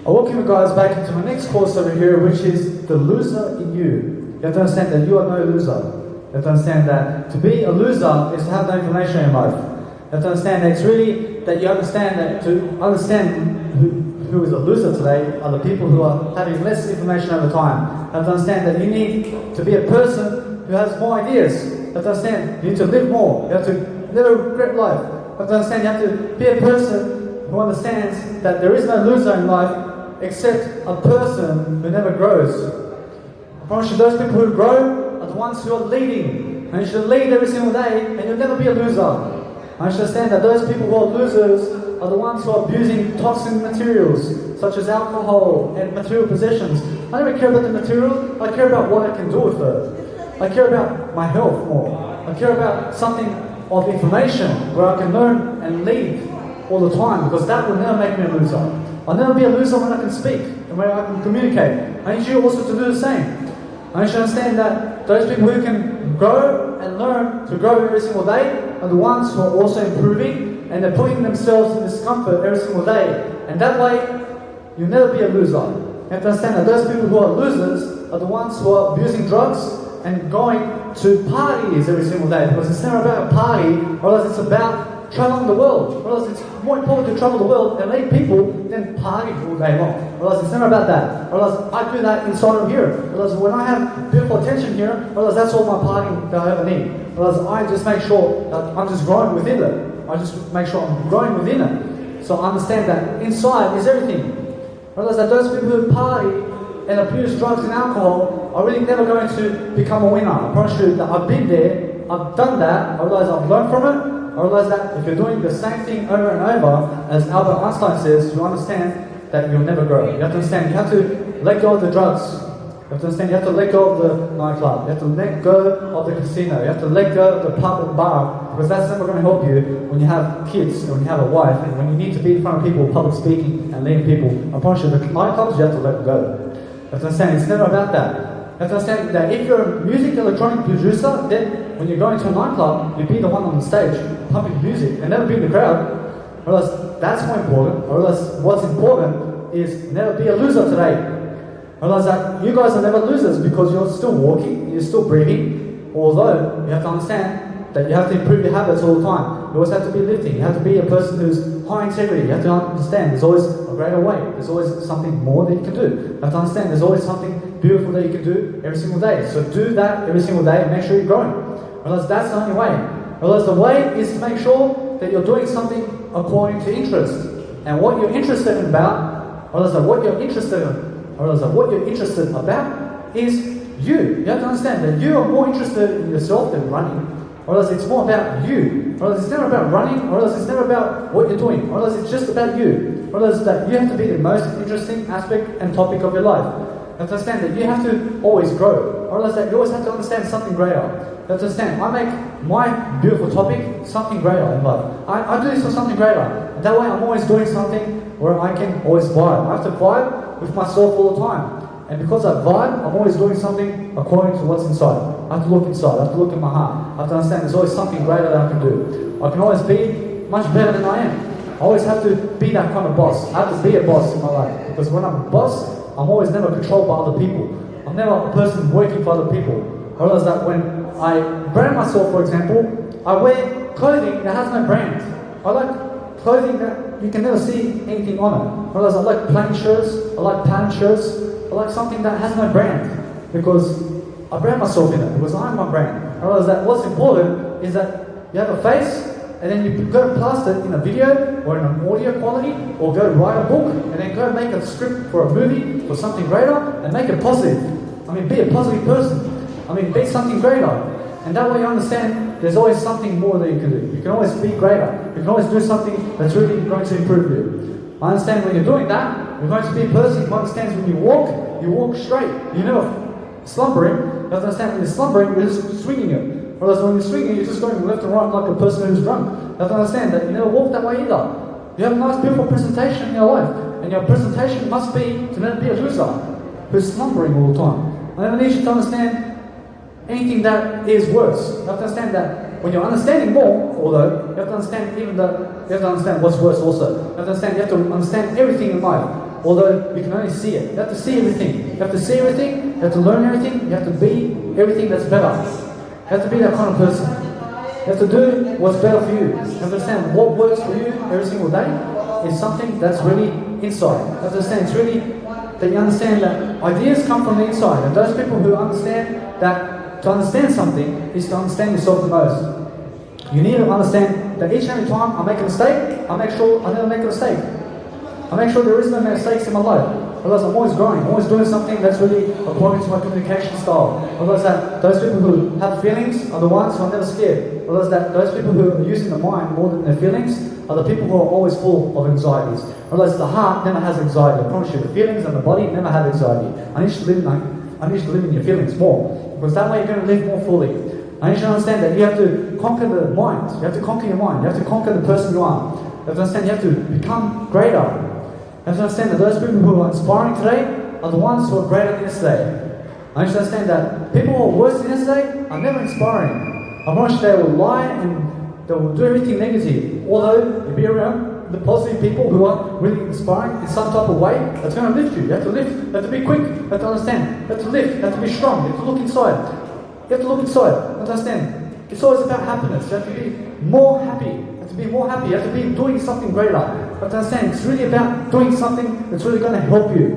I welcome you guys back into my next course over here, which is the loser in you. You have to understand that you are no loser. You have to understand that to be a loser is to have no information in life. You have to understand that it's really that you understand that to understand who is a loser today are the people who are having less information over time. You have to understand that you need to be a person who has more ideas. You have to understand you need to live more. You have to live a great life. You have to understand you have to be a person who understands that there is no loser in life except a person who never grows. I promise you, those people who grow are the ones who are leading. And you should lead every single day and you'll never be a loser. I should understand that those people who are losers are the ones who are abusing toxic materials such as alcohol and material possessions. I don't care about the material, I care about what I can do with it. I care about my health more. I care about something of information where I can learn and lead all the time, because that will never make me a loser. I'll never be a loser when I can speak and when I can communicate. I need you also to do the same. I need you to understand that those people who can grow and learn to grow every single day are the ones who are also improving, and they're putting themselves in discomfort every single day. And that way, you'll never be a loser. You have to understand that those people who are losers are the ones who are abusing drugs and going to parties every single day, because it's never about a party, or else it's about traveling the world. Or else it's more important to travel the world and lead people than party all day long. Or else it's never about that. Or else I do that inside of here. Or else when I have beautiful attention here, or else that's all my partying that I ever need. Or else I just make sure that I'm just growing within it. I just make sure I'm growing within it. So I understand that inside is everything. Or else that those people who party and abuse drugs and alcohol are really never going to become a winner. I promise you that I've been there, I've done that, I realize I've learned from it. I realize that if you're doing the same thing over and over, as Albert Einstein says, you understand that you'll never grow. You have to understand, you have to let go of the drugs. You have to understand, you have to let go of the nightclub. You have to let go of the casino. You have to let go of the pub and bar, because that's never going to help you when you have kids, and when you have a wife, and when you need to be in front of people, public speaking, and leading people. I promise you, the nightclubs, you have to let go. You have to understand, it's never about that. You have to understand that if you're a music electronic producer, then when you're going to a nightclub, you be the one on the stage pumping music and never be in the crowd. Or else that's more important. Or else what's important is never be a loser today. Or else that you guys are never losers, because you're still walking, you're still breathing. Although you have to understand that you have to improve your habits all the time. You always have to be lifting. You have to be a person who's high integrity. You have to understand there's always a greater way. There's always something more that you can do. You have to understand there's always something beautiful that you can do every single day. So do that every single day and make sure you're growing. Or else that's the only way. Or else the way is to make sure that you're doing something according to interest. And what you're interested in about, or else what you're interested in, or else what you're interested about is you. You have to understand that you are more interested in yourself than running. Or else it's more about you. Or else it's never about running, or else it's never about what you're doing. Or else it's just about you. Or else that you have to be the most interesting aspect and topic of your life. You have to understand that you have to always grow. Or else that you always have to understand something greater. You have to understand, I make my beautiful topic something greater in life. I do this for something greater. That way I'm always doing something where I can always vibe. I have to vibe with myself all the time. And because I vibe, I'm always doing something according to what's inside. I have to look inside, I have to look in my heart. I have to understand there's always something greater that I can do. I can always be much better than I am. I always have to be that kind of boss. I have to be a boss in my life. Because when I'm a boss, I'm always never controlled by other people. I'm never a person working for other people. I realize that when I brand myself, for example, I wear clothing that has no brand. I like clothing that you can never see anything on it. I realize I like plain shirts, I like patterned shirts, I like something that has no brand. Because I brand myself in it, because I'm my brand. I realize that what's important is that you have a face, and then you go blast it in a video or in an audio quality, or go write a book, and then go make a script for a movie, for something greater, and make it positive. I mean, be a positive person. I mean, be something greater. And that way you understand there's always something more that you can do. You can always be greater. You can always do something that's really going to improve you. I understand when you're doing that, you're going to be a person who understands when you walk straight. You're never slumbering. You have to understand when you're slumbering, you're just swinging it. Whereas when you're swinging, you're just going left and right like a person who's drunk. You have to understand that you never walk that way either. You have a nice, beautiful presentation in your life. And your presentation must be to never be a loser who's slumbering all the time. And I need you to understand anything that is worse. You have to understand that when you're understanding more, although you have to understand what's worse also. You have to understand everything in life. although you can only see it. You have to see everything. You have to see everything, you have to learn everything, you have to be everything that's better. You have to be that kind of person. You have to do what's better for you. You have to understand what works for you every single day is something that's really inside. You have to understand it's really that you understand that ideas come from the inside. And those people who understand that to understand something is to understand yourself the most. You need to understand that each and every time I make a mistake, I make sure I never make a mistake. I make sure there is no mistakes in my life. Otherwise I'm always growing, I'm always doing something that's really according to my communication style. Otherwise that those people who have feelings are the ones who are never scared. Otherwise that those people who are using the mind more than their feelings are the people who are always full of anxieties. Otherwise the heart never has anxiety. I promise you, the feelings and the body never have anxiety. I need you to live in your feelings more. Because that way you're going to live more fully. I need you to understand that you have to conquer the mind. You have to conquer your mind. You have to conquer the person you are. You have to understand you have to become greater. You have to understand that those people who are inspiring today are the ones who are greater than yesterday. I need you to understand that people who are worse than yesterday are never inspiring. I promise you they will lie and they will do everything negative. Although you be around the positive people who are really inspiring in some type of way, that's going to lift you. You have to lift. You have to be quick. You have to understand. You have to lift. You have to be strong. You have to look inside. You have to look inside. Understand? It's always about happiness. You have to be more happy. You have to be more happy. You have to be doing something greater. You have to understand it's really about doing something that's really going to help you.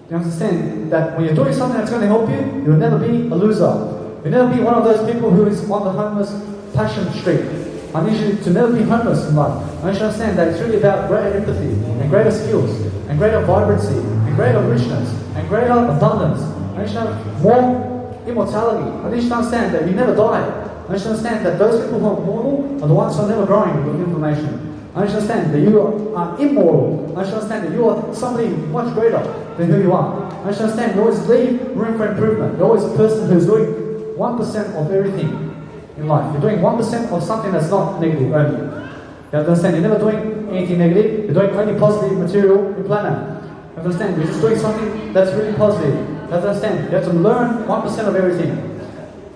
You understand that when you're doing something that's going to help you, you'll never be a loser. You'll never be one of those people who is on the homeless passion street. I need you to never be homeless in life. I need you to understand that it's really about greater empathy and greater skills and greater vibrancy and greater richness and greater abundance. I need you to have more immortality. I need you to understand that you never die. I need you to understand that those people who are mortal are the ones who are never growing with information. I need you to understand that you are immortal. I need you to understand that you are somebody much greater than who you are. I need you to understand you always leave room for improvement. You're always a person who's doing 1% of everything in life. You're doing 1% of something that's not negative only. You have to understand you're never doing anything negative. You're doing only positive material in planet. You have to understand you're just doing something that's really positive. You have to understand, you have to learn 1% of everything.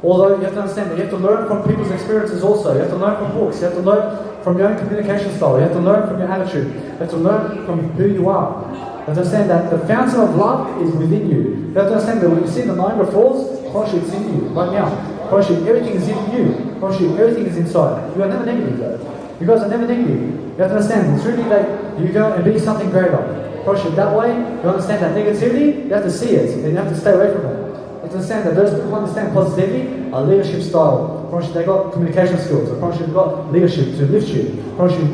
Although you have to understand that you have to learn from people's experiences also. You have to learn from books. You have to learn from your own communication style. You have to learn from your attitude. You have to learn from who you are. You have to understand that the fountain of love is within you. You have to understand that when you see the Niagara Falls, it's in you right now. Everything is in you. Everything is inside. You are never negative though. You guys are never negative. You have to understand, it's really that you go and be something greater. That way, you understand that negativity, you have to see it, and you have to stay away from it. You have to understand that those people who understand positivity are leadership style. They've got communication skills. They've got leadership to lift you.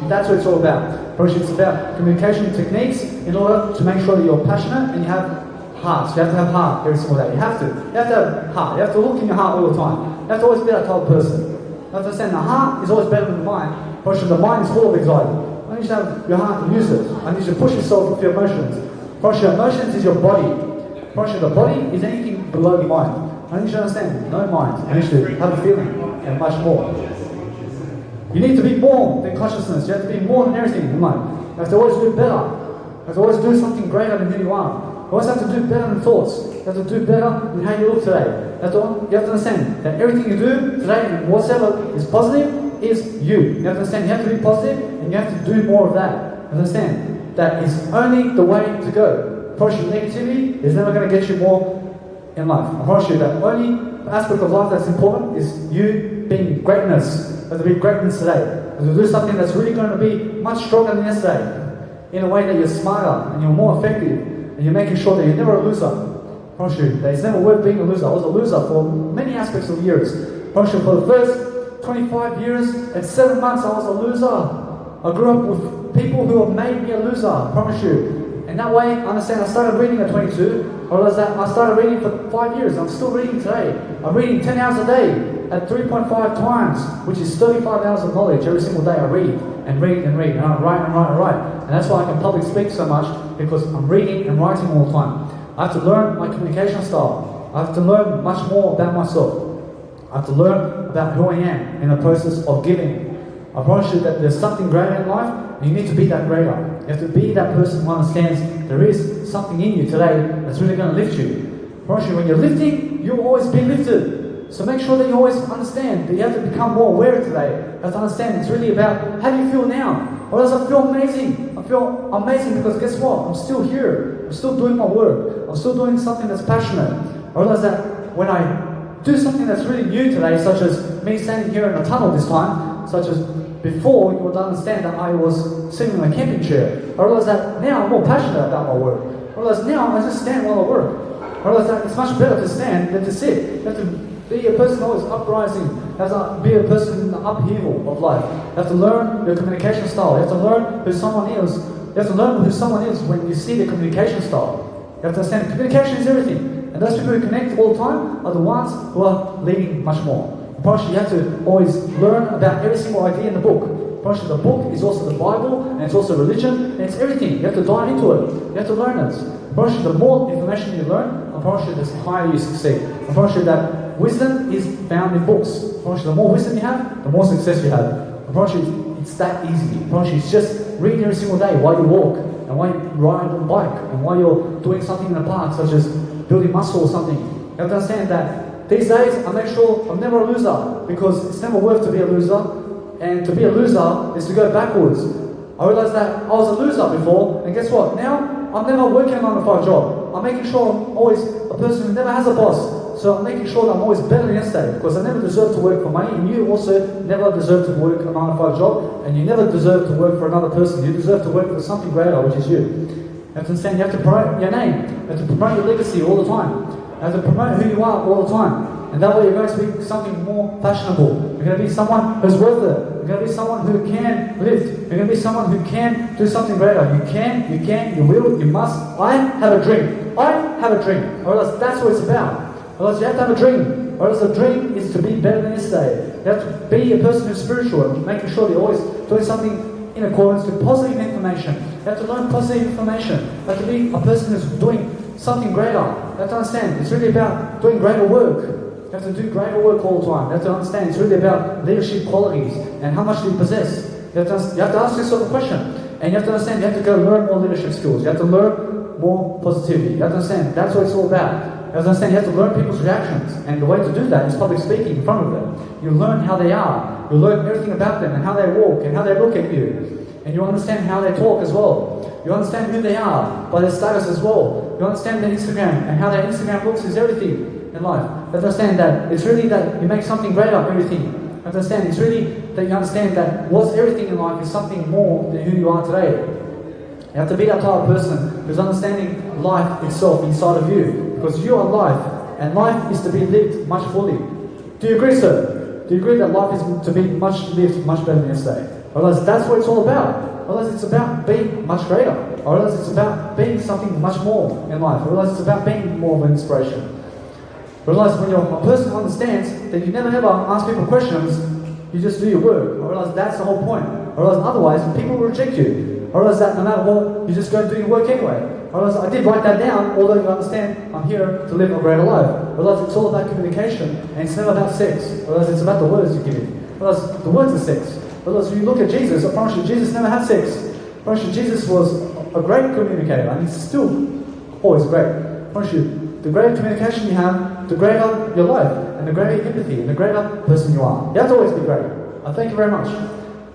That's what it's all about. It's about communication techniques in order to make sure that you're passionate and you have hearts. You have to have heart every single day. You have to have heart. You have to look in your heart all the time. You have to always be that type of person. You have to understand the heart is always better than the mind. The mind is full of anxiety. I need you to have your heart and use it. I need you to push yourself with your emotions. Your emotions is your body. The body is anything below the mind. I need you to understand, no mind. I need you to have a feeling and much more. You need to be more than consciousness. You have to be more than everything in life. You have to always do better. You have to always do something greater than who you are. You always have to do better than thoughts. You have to do better than how you look today. You have to understand that everything you do today and whatever is positive is you. You have to understand you have to be positive and you have to do more of that. Understand that is only the way to go. Negativity is never going to get you more in life. I promise you that the only aspect of life that's important is you being greatness. You have to be greatness today. You have to do something that's really going to be much stronger than yesterday. In a way that you're smarter and you're more effective and you're making sure that you're never a loser. I promise you that it's never worth being a loser. I was a loser for many aspects of years. I promise you for the first 25 years and 7 months I was a loser. I grew up with people who have made me a loser. I promise you. And that way, I understand, I started reading at 22. I realized that I started reading for 5 years. I'm still reading today. I'm reading 10 hours a day at 3.5 times, which is 35 hours of knowledge every single day. I read and read and read, and I write and write and write. And that's why I can public speak so much, because I'm reading and writing all the time. I have to learn my communication style. I have to learn much more about myself. I have to learn about who I am in the process of giving. I promise you that there's something greater in life, and you need to be that greater. You have to be that person who understands there is something in you today that's really going to lift you. I promise you, when you're lifting, you'll always be lifted. So make sure that you always understand that you have to become more aware today. You have to understand it's really about how do you feel now? Or else I feel amazing. I feel amazing because guess what? I'm still here. I'm still doing my work. I'm still doing something that's passionate. I realize that when I do something that's really new today, such as me standing here in a tunnel this time, such as before, you would understand that I was sitting in a camping chair. I realize that now I'm more passionate about my work. I realize now I just stand while I work. I realize that it's much better to stand than to sit. You have to be a person always uprising. You have to be a person in the upheaval of life. You have to learn your communication style. You have to learn who someone is. You have to learn who someone is when you see the communication style. You have to understand communication is everything. And those people who connect all the time are the ones who are leading much more. Partially, you have to always learn about every single idea in the book. Partially, the book is also the Bible, and it's also religion, and it's everything. You have to dive into it. You have to learn it. Partially, the more information you learn, I'm partially the higher you succeed. I'm partially that wisdom is found in books. Partially, the more wisdom you have, the more success you have. I'm partially, it's that easy. Partially, it's just reading every single day while you walk, and while you ride on a bike, and while you're doing something in the park, such as building muscle or something. You have to understand that these days I make sure I'm never a loser because it's never worth to be a loser, and to be a loser is to go backwards. I realized that I was a loser before, and guess what? Now I'm never working a 9-to-5 job. I'm making sure I'm always a person who never has a boss. So I'm making sure that I'm always better than yesterday because I never deserve to work for money, and you also never deserve to work a 9-to-5 job, and you never deserve to work for another person. You deserve to work for something greater, which is you. You have to understand, you have to promote your name. You have to promote your legacy all the time. You have to promote who you are all the time. And that way you're going to be something more fashionable. You're going to be someone who's worth it. You're going to be someone who can lift. You're going to be someone who can do something greater. You can, you will, you must. I have a dream. I have a dream. Or else that's what it's about. Or else you have to have a dream. Or else the dream is to be better than yesterday. You have to be a person who's spiritual and making sure you're always doing something in accordance with positive information. You have to learn positive information. You have to be a person who's doing something greater. You have to understand, it's really about doing greater work. You have to do greater work all the time. You have to understand, it's really about leadership qualities and how much do you possess. You have to ask yourself a question. And you have to understand, you have to go learn more leadership skills. You have to learn more positivity. You have to understand, that's what it's all about. You have to understand, you have to learn people's reactions. And the way to do that is public speaking in front of them. You learn how they are. You learn everything about them and how they walk and how they look at you. And you understand how they talk as well. You understand who they are by their status as well. You understand their Instagram and how their Instagram looks is everything in life. You understand that it's really that you make something greater of everything. You understand it's really that you understand that what's everything in life is something more than who you are today. You have to be that type of person who's understanding life itself inside of you. Because you are life, and life is to be lived much fully. Do you agree, sir? Do you agree that life is to be lived much better than yesterday? Otherwise, that's what it's all about. Otherwise, it's about being much greater. Otherwise, it's about being something much more in life. Otherwise, it's about being more of an inspiration. Realize when you're a person who understands that you never ever ask people questions, you just do your work. I realize that's the whole point. I realize otherwise, people will reject you. I realize that no matter what, you just go and do your work anyway. I realize I did write that down, although you understand I'm here to live a greater life. I realize it's all about communication, and it's never about sex. I realize it's about the words you give it. I realize the words are sex. Because when you look at Jesus, I promise you, Jesus never had sex. I promise you, Jesus was a great communicator, and he's still always great. I promise you, the greater communication you have, the greater your life, and the greater your empathy, and the greater person you are. You have to always be great. I thank you very much.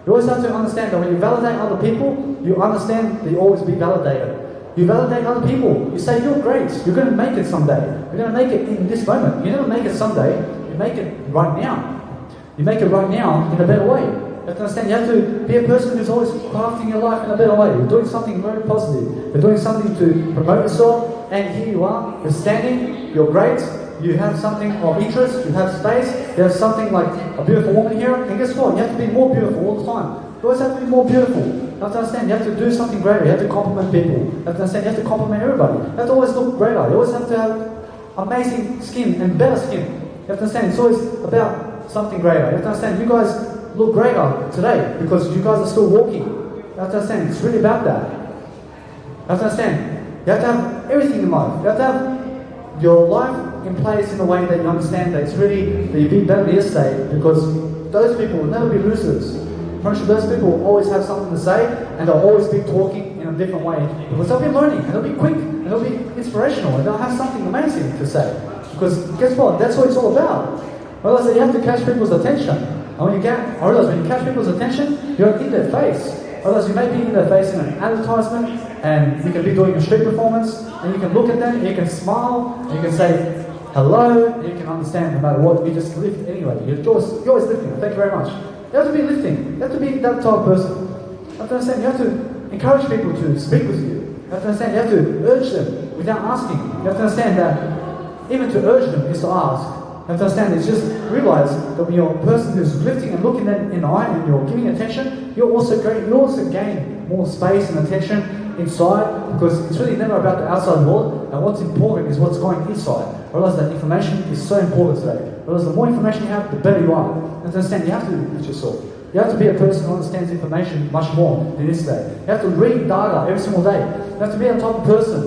You always have to understand that when you validate other people, you understand that you always be validated. You validate other people. You say, you're great. You're going to make it someday. You're going to make it in this moment. You never make it someday. You make it right now. You make it right now in a better way. You have to understand, you have to be a person who's always crafting your life in a better way. You're doing something very positive. You're doing something to promote yourself, and here you are. You're standing. You're great. You have something of interest. You have space. You have something like a beautiful woman here. And guess what? You have to be more beautiful all the time. You always have to be more beautiful. You have to understand, you have to do something greater. You have to compliment people. You have to understand, you have to compliment everybody. You have to always look greater. You always have to have amazing skin and better skin. You have to understand, it's always about something greater. You have to understand, you guys look greater today because you guys are still walking. You have to understand, it's really about that. You have to understand, you have to have everything in life. You have to have your life in place in a way that you understand that it's really that you be better than yesterday, because those people will never be losers. Most of those people will always have something to say, and they'll always be talking in a different way, because they'll be learning, and they'll be quick, and they'll be inspirational, and they'll have something amazing to say. Because guess what? That's what it's all about. I realize that you have to catch people's attention. And I realize when you catch people's attention, you're in their face. I realize you may be in their face in an advertisement, and you can be doing a street performance, and you can look at them, and you can smile, and you can say hello, and you can understand no matter what, you just lift anyway. You're always lifting. Thank you very much. You have to be lifting. You have to be that type of person. You have to understand, you have to encourage people to speak with you. You have to understand, you have to urge them without asking. You have to understand that even to urge them is to ask. You have to understand, it's just realize that when you're a person who's lifting and looking them in the eye and you're giving attention, you also gain more space and attention inside, because it's really never about the outside world, and what's important is what's going inside. I realize that information is so important today. I realize the more information you have, the better you are. You have to understand, you have to lift yourself. You have to be a person who understands information much more than this day. You have to read data every single day. You have to be a type of person.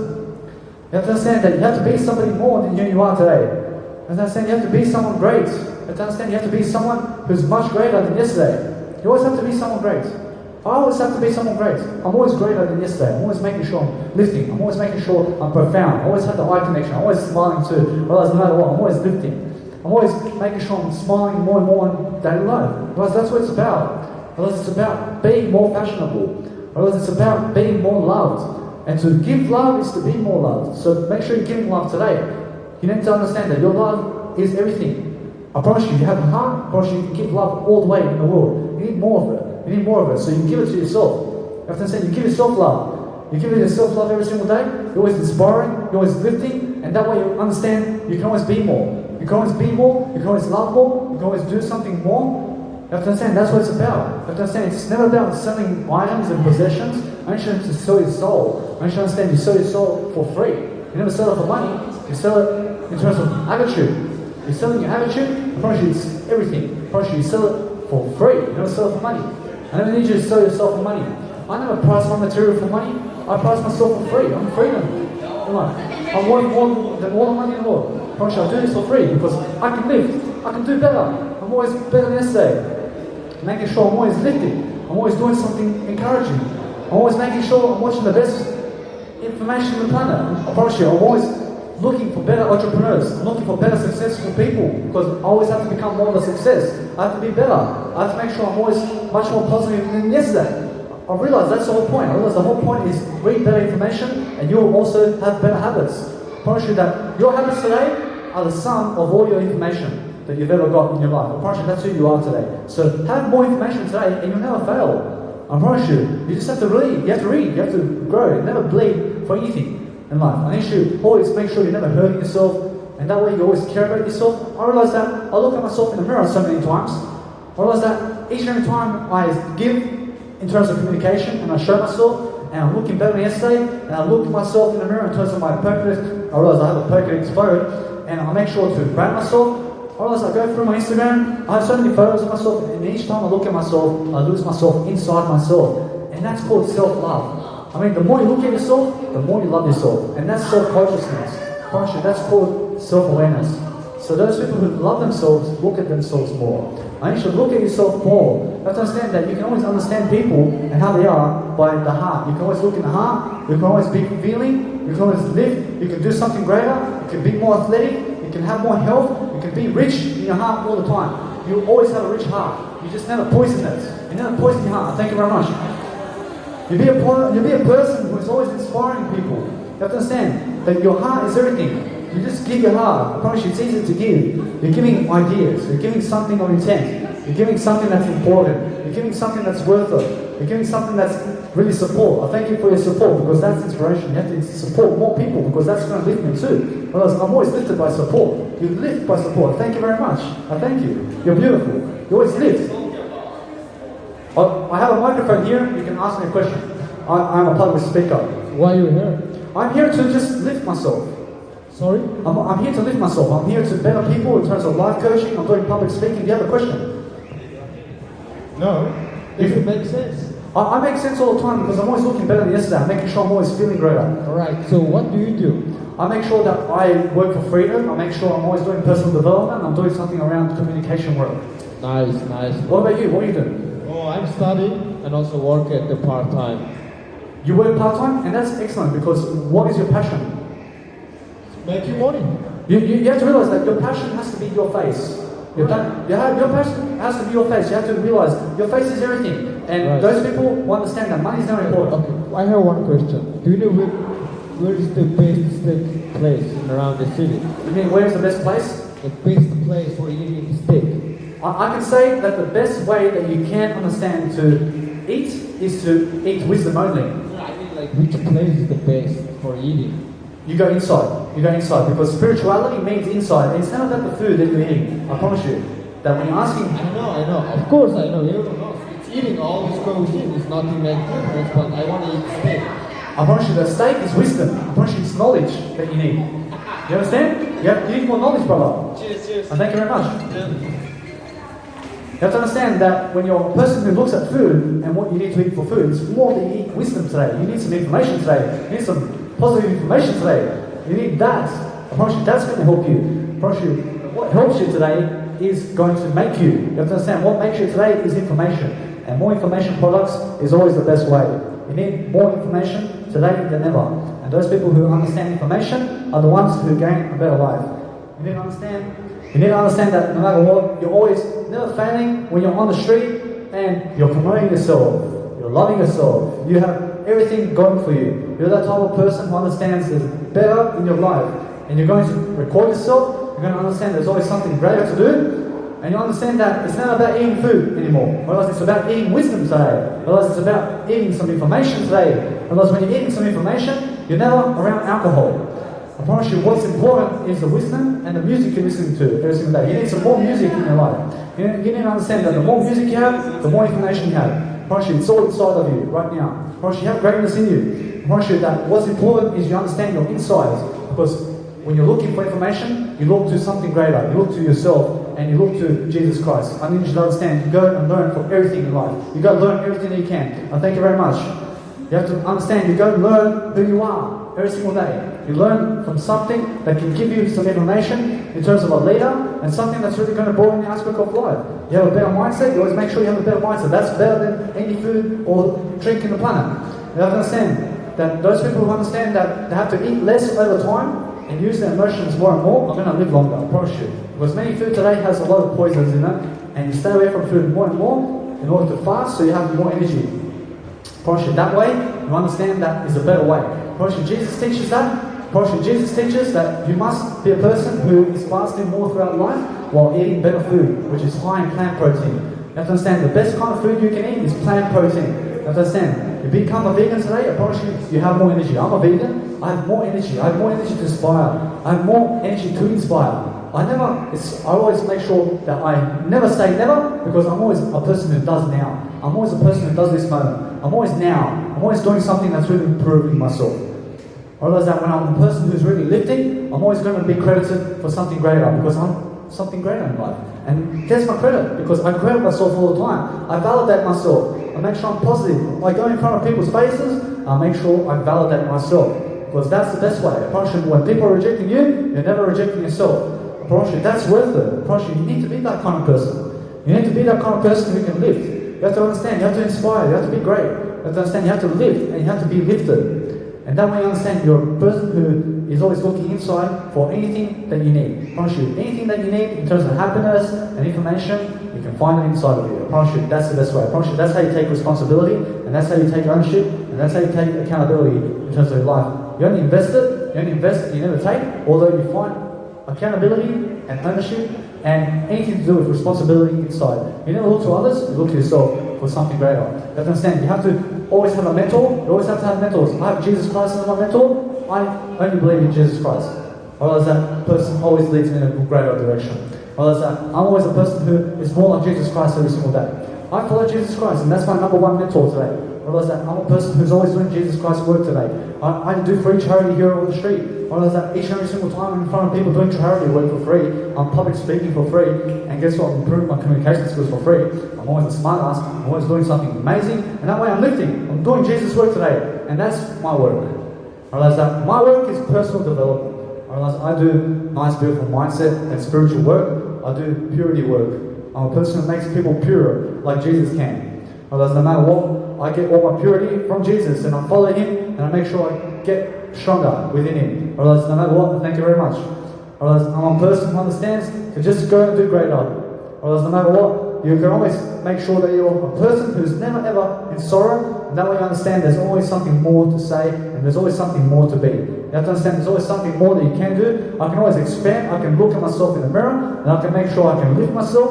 You have to understand that you have to be somebody more than you are today. You have to understand you have to be someone great. You have to understand you have to be someone who's much greater than yesterday. You always have to be someone great. I always have to be someone great. I'm always greater than yesterday. I'm always making sure I'm lifting. I'm always making sure I'm profound. I always have the eye connection. I'm always smiling too. Realize no matter what, I'm always lifting. I'm always making sure I'm smiling more and more in daily life. Realize that's what it's about. Realize it's about being more fashionable. Realize it's about being more loved. And to give love is to be more loved. So make sure you're giving love today. You need to understand that your love is everything. I promise you have a heart. I promise you can give love all the way in the world. You need more of it. You need more of it. So you give it to yourself. You have to understand, you give yourself love. You give yourself love every single day. You're always inspiring. You're always lifting. And that way you understand you can always be more. You can always be more. You can always love more. You can always do something more. You have to understand that's what it's about. You have to understand it's never about selling items and possessions. I want you to sell your soul. I want you to understand you sell your soul for free. You never sell it for money. You sell it in terms of attitude. You're selling your attitude. I promise you it's everything. I promise you sell it for free. You never sell it for money. I never need you to sell yourself for money. I never price my material for money. I price myself for free. I'm freedom. I'm worth more than all the money in the world. I promise you I do this for free because I can lift. I can do better. I'm always better than yesterday. Making sure I'm always lifting. I'm always doing something encouraging. I'm always making sure I'm watching the best information on the planet. I promise you, I'm always looking for better entrepreneurs. I'm looking for better successful people because I always have to become more of a success. I have to be better. I have to make sure I'm always much more positive than yesterday. I realize that's the whole point. I realize the whole point is read better information and you'll also have better habits. I promise you that your habits today are the sum of all your information that you've ever got in your life. I promise you that's who you are today. So have more information today and you'll never fail. I promise you. You just have to read. You have to read. You have to grow. You never bleed for anything in life. I need you to always make sure you're never hurting yourself, and that way you always care about yourself. I realize that I look at myself in the mirror so many times. I realize that each and every time I give in terms of communication and I show myself and I'm looking better than yesterday and I look at myself in the mirror in terms of my Pokedex, I realize I have a Pokedex photo and I make sure to brand myself. I realize I go through my Instagram, I have so many photos of myself and each time I look at myself, I lose myself inside myself, and that's called self-love. I mean, the more you look at yourself, the more you love yourself. And that's self-consciousness. That's called self-awareness. So those people who love themselves, look at themselves more. I need you to look at yourself more. You have to understand that you can always understand people and how they are by the heart. You can always look in the heart. You can always be feeling. You can always live. You can do something greater. You can be more athletic. You can have more health. You can be rich in your heart all the time. You always have a rich heart. You just never poison it. You never poison your heart. Thank you very much. You'll be a person who is always inspiring people. You have to understand that your heart is everything. You just give your heart. I promise you it's easy to give. You're giving ideas. You're giving something of intent. You're giving something that's important. You're giving something that's worth it. You're giving something that's really support. I thank you for your support because that's inspiration. You have to support more people because that's going to lift me too. Otherwise, I'm always lifted by support. You lift by support. Thank you very much. I thank you. You're beautiful. You always lift. I have a microphone here. You can ask me a question. I'm a public speaker. Why are you here? I'm here to just lift myself. Sorry? I'm here to lift myself. I'm here to better people in terms of life coaching. I'm doing public speaking. Do you have a question? No. If it makes sense. I make sense all the time because I'm always looking better than yesterday. I'm making sure I'm always feeling greater. Alright, so what do you do? I make sure that I work for freedom. I make sure I'm always doing personal development. I'm doing something around communication work. Nice. What about you? What are you doing? Oh, I'm studying and also work at the part-time. You work part-time? And that's excellent because what is your passion? Making money. You have to realize that your passion has to be your face. Your passion has to be your face. You have to realize your face is everything. And Right. those people will understand that money is not important. Okay, I have one question. Do you know where is the best steak place in around the city? You mean where's the best place? The best place for eating steak. I can say that the best way that you can understand to eat is to eat wisdom only. I mean, like, which place is the best for eating? You go inside. You go inside because spirituality means inside. And it's not about the food that you're eating. I promise you that when you're asking, I know. Of course I know. Everyone knows. It's eating all this goes in. It's nothing like difference, but I want to eat steak. I promise you that steak is wisdom. I promise you it's knowledge that you need. You understand? You need more knowledge, brother. Cheers. And thank you very much. You have to understand that when you're a person who looks at food and what you need to eat for food, it's more that you need wisdom today. You need some information today. You need some positive information today. You need that. I promise you that's going to help you. I promise you what helps you today is going to make you. You have to understand what makes you today is information. And more information products is always the best way. You need more information today than ever. And those people who understand information are the ones who gain a better life. You need to understand that no matter what, you're always never failing when you're on the street and you're promoting yourself. You're loving yourself. You have everything going for you. You're that type of person who understands there's better in your life. And you're going to record yourself. You're going to understand there's always something greater to do. And you understand that it's not about eating food anymore. Whereas it's about eating wisdom today. Whereas it's about eating some information today. Whereas when you're eating some information, you're never around alcohol. I promise you what's important is the wisdom and the music you're listening to every single day. You need some more music in your life. You need to understand that the more music you have, the more information you have. I promise you it's all inside of you right now. I promise you have greatness in you. I promise you that what's important is you understand your insides. Because when you're looking for information, you look to something greater. You look to yourself and you look to Jesus Christ. I need you to understand, you go and learn from everything in life. You go and learn everything that you can. And thank you very much. You have to understand, you go and learn who you are every single day. You learn from something that can give you some information in terms of a leader and something that's really going to broaden the aspect of life. You have a better mindset, you always make sure you have a better mindset. That's better than any food or drink in the planet. You have to understand that those people who understand that they have to eat less over time and use their emotions more and more are going to live longer, I promise you. Because many food today has a lot of poisons in it, and you stay away from food more and more in order to fast so you have more energy. I promise you that way, you understand that is a better way. I promise you Jesus teaches that. I promise you Jesus teaches that you must be a person who is fasting more throughout life while eating better food, which is high in plant protein. You have to understand the best kind of food you can eat is plant protein. You have to understand, you become a vegan today, I promise you have more energy. I'm a vegan, I have more energy. I have more energy to inspire. I have more energy to inspire. I always make sure that I never say never because I'm always a person who does now. I'm always a person who does this moment. I'm always now. I'm always doing something that's really improving myself. I realize that when I'm a person who's really lifting, I'm always going to be credited for something greater because I'm something greater in life. And that's my credit because I credit myself all the time. I validate myself. I make sure I'm positive. I go in front of people's faces, I make sure I validate myself. Because that's the best way. I promise you, when people are rejecting you, you're never rejecting yourself. I promise you, that's worth it. I promise you, you need to be that kind of person. You need to be that kind of person who can lift. You have to understand, you have to inspire, you have to be great. You have to understand, you have to lift, and you have to be lifted. And that way you understand, you're a person who is always looking inside for anything that you need. I promise you, anything that you need in terms of happiness and information, you can find it inside of you. I promise you, that's the best way. I promise you, that's how you take responsibility, and that's how you take ownership, and that's how you take accountability in terms of your life. You only invest it, you only invest, you never take, although you find accountability and ownership and anything to do with responsibility inside. You never look to others, you look to yourself for something greater. You have to understand, you have to always have a mentor, you always have to have mentors. I have Jesus Christ as my mentor, I only believe in Jesus Christ. Otherwise that person always leads me in a greater direction. Otherwise that I'm always a person who is more like Jesus Christ every single day. I follow Jesus Christ and that's my number one mentor today. Realize that I'm a person who's always doing Jesus Christ's work today. I do free charity here on the street. Realize that each and every single time I'm in front of people doing charity work for free, I'm public speaking for free, and guess what? I'm improving my communication skills for free. I'm always a smart ass, I'm always doing something amazing, and that way I'm lifting. I'm doing Jesus' work today, and that's my work. I realize that my work is personal development. I realize I do nice, beautiful mindset and spiritual work. I do purity work. I'm a person who makes people pure, like Jesus can. I realize no matter what, I get all my purity from Jesus and I follow Him and I make sure I get stronger within Him. I realize no matter what, thank you very much. I realize I'm a person who understands to just go and do greater. Or else no matter what, you can always make sure that you're a person who's never ever in sorrow, and that way you understand there's always something more to say, and there's always something more to be. You have to understand there's always something more that you can do. I can always expand, I can look at myself in the mirror, and I can make sure I can lift myself,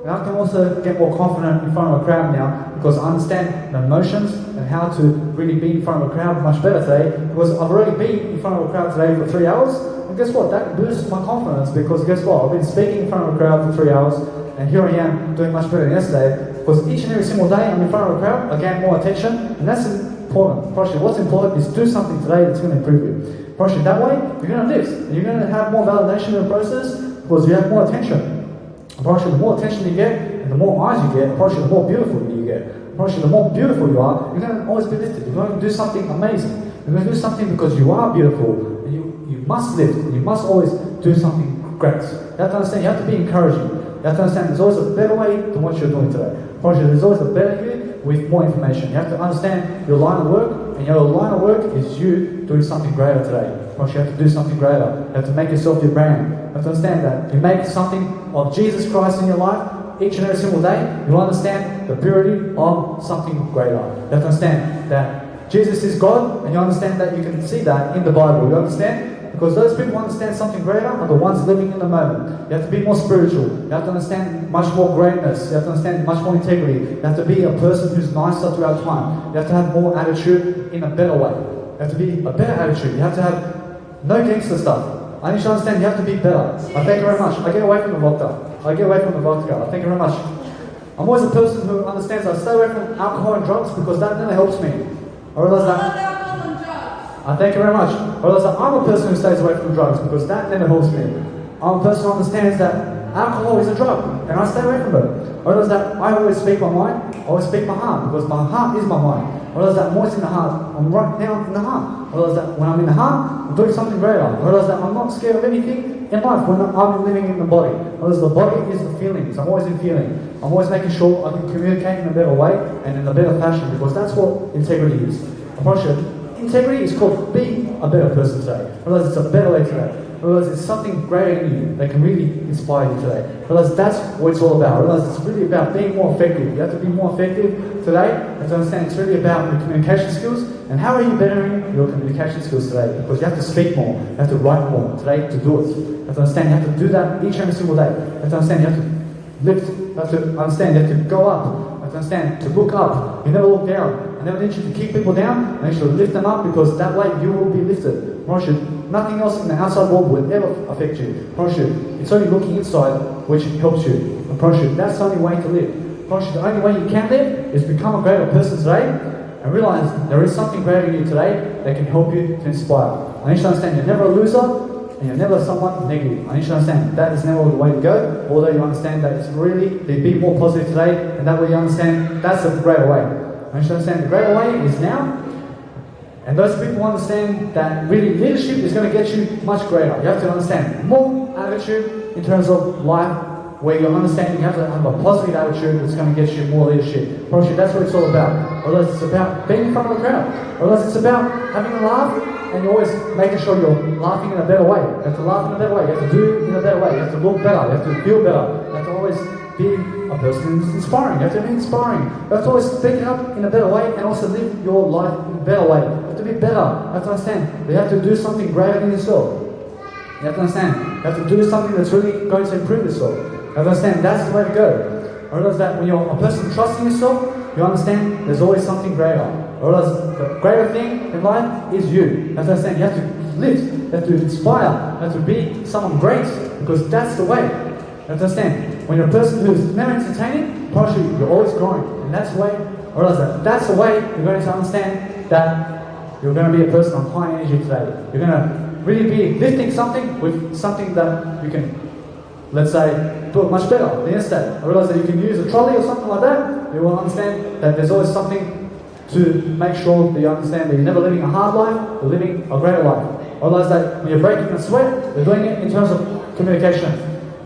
and I can also get more confident in front of a crowd now, because I understand the emotions and how to really be in front of a crowd much better today, because I've already been in front of a crowd today for 3 hours, and guess what? That boosts my confidence, because guess what? I've been speaking in front of a crowd for 3 hours, and here I am doing much better than yesterday, because each and every single day I'm in front of a crowd, I gain more attention, and that's important. Probably what's important is do something today that's going to improve you. Probably that way, you're going to lift, and you're going to have more validation in the process, because you have more attention. Probably the more attention you get, and the more eyes you get, probably the more beautiful you get. Probably the more beautiful you are, you're going to always be lifted. You're going to do something amazing. You're going to do something because you are beautiful, and you must lift, and you must always do something great. You have to understand, you have to be encouraging. You have to understand there's always a better way than what you're doing today. Probably there's always a better you with more information. You have to understand your line of work, and your line of work is you doing something greater today. Probably you have to do something greater. You have to make yourself your brand. You have to understand that you make something of Jesus Christ in your life each and every single day. You understand the purity of something greater. You have to understand that Jesus is God, and you understand that you can see that in the Bible. You understand? Because those people who understand something greater are the ones living in the moment. You have to be more spiritual. You have to understand much more greatness. You have to understand much more integrity. You have to be a person who's nicer throughout time. You have to have more attitude in a better way. You have to be a better attitude. You have to have no gangster stuff. I need you to understand you have to be better. I thank you very much. I get away from the vodka. I get away from the vodka. I thank you very much. I'm always a person who understands I stay away from alcohol and drugs because that never helps me. I realize that. I thank you very much. I realize that I'm a person who stays away from drugs because that never helps me. I'm a person who understands that alcohol is a drug and I stay away from it. I realize that I always speak my mind, I always speak my heart because my heart is my mind. I realize that I'm always in the heart. I'm right now in the heart. I realize that when I'm in the heart, I'm doing something greater. I realize that I'm not scared of anything in life when I'm living in the body. I realize the body is the feelings. I'm always in feeling. I'm always making sure I can communicate in a better way and in a better fashion because that's what integrity is. I promise you, integrity is called being a better person today. I realize it's a better way today. I realize it's something greater in you that can really inspire you today. I realize that's what it's all about. I realize it's really about being more effective. You have to be more effective today. And to understand it's really about your communication skills. And how are you bettering your communication skills today? Because you have to speak more. You have to write more today to do it. You have to understand you have to do that each and every single day. You have to understand you have to lift. You have to understand you have to go up. You have to understand to look up. You never look down. I never need you to keep people down. I need you to lift them up because that way you will be lifted. I promise you, nothing else in the outside world will ever affect you. I promise you, it's only looking inside which helps you. I promise you, that's the only way to live. I promise you, the only way you can live is become a greater person today and realize there is something greater in you today that can help you to inspire. I need you to understand you're never a loser and you're never someone negative. I need you to understand that is never the way to go, although you understand that it's really to be more positive today, and that way you understand that's the greater way. I need you to understand the greater way is now. And those people understand that really leadership is going to get you much greater. You have to understand more attitude in terms of life, where you understand you have to have a positive attitude that's going to get you more leadership. Probably that's what it's all about. Otherwise it's about being in front of a crowd. Otherwise it's about having a laugh and you're always making sure you're laughing in a better way. You have to laugh in a better way. You have to do it in a better way. You have to look better. You have to feel better. You have to always be a person who's inspiring. You have to be inspiring. You have to always speak it up in a better way and also live your life in a better way. You have to be better. You have to understand. You have to do something greater than yourself. You have to understand. You have to do something that's really going to improve yourself. You have to understand that's the way to go. I realize that when you're a person trusting yourself, you understand there's always something greater. I realize the greater thing in life is you. You have to understand you have to lift, you have to inspire, you have to be someone great because that's the way. You have to understand when you're a person who's never entertaining, partially you're always growing. And that's the way, I realize that that's the way you're going to understand that you're going to be a person of high energy today. You're going to really be lifting something with something that you can, let's say, do it much better than yesterday. I realize that you can use a trolley or something like that. You will understand that there's always something to make sure that you understand that you're never living a hard life, you're living a greater life. I realize that when you're breaking a sweat, you're doing it in terms of communication.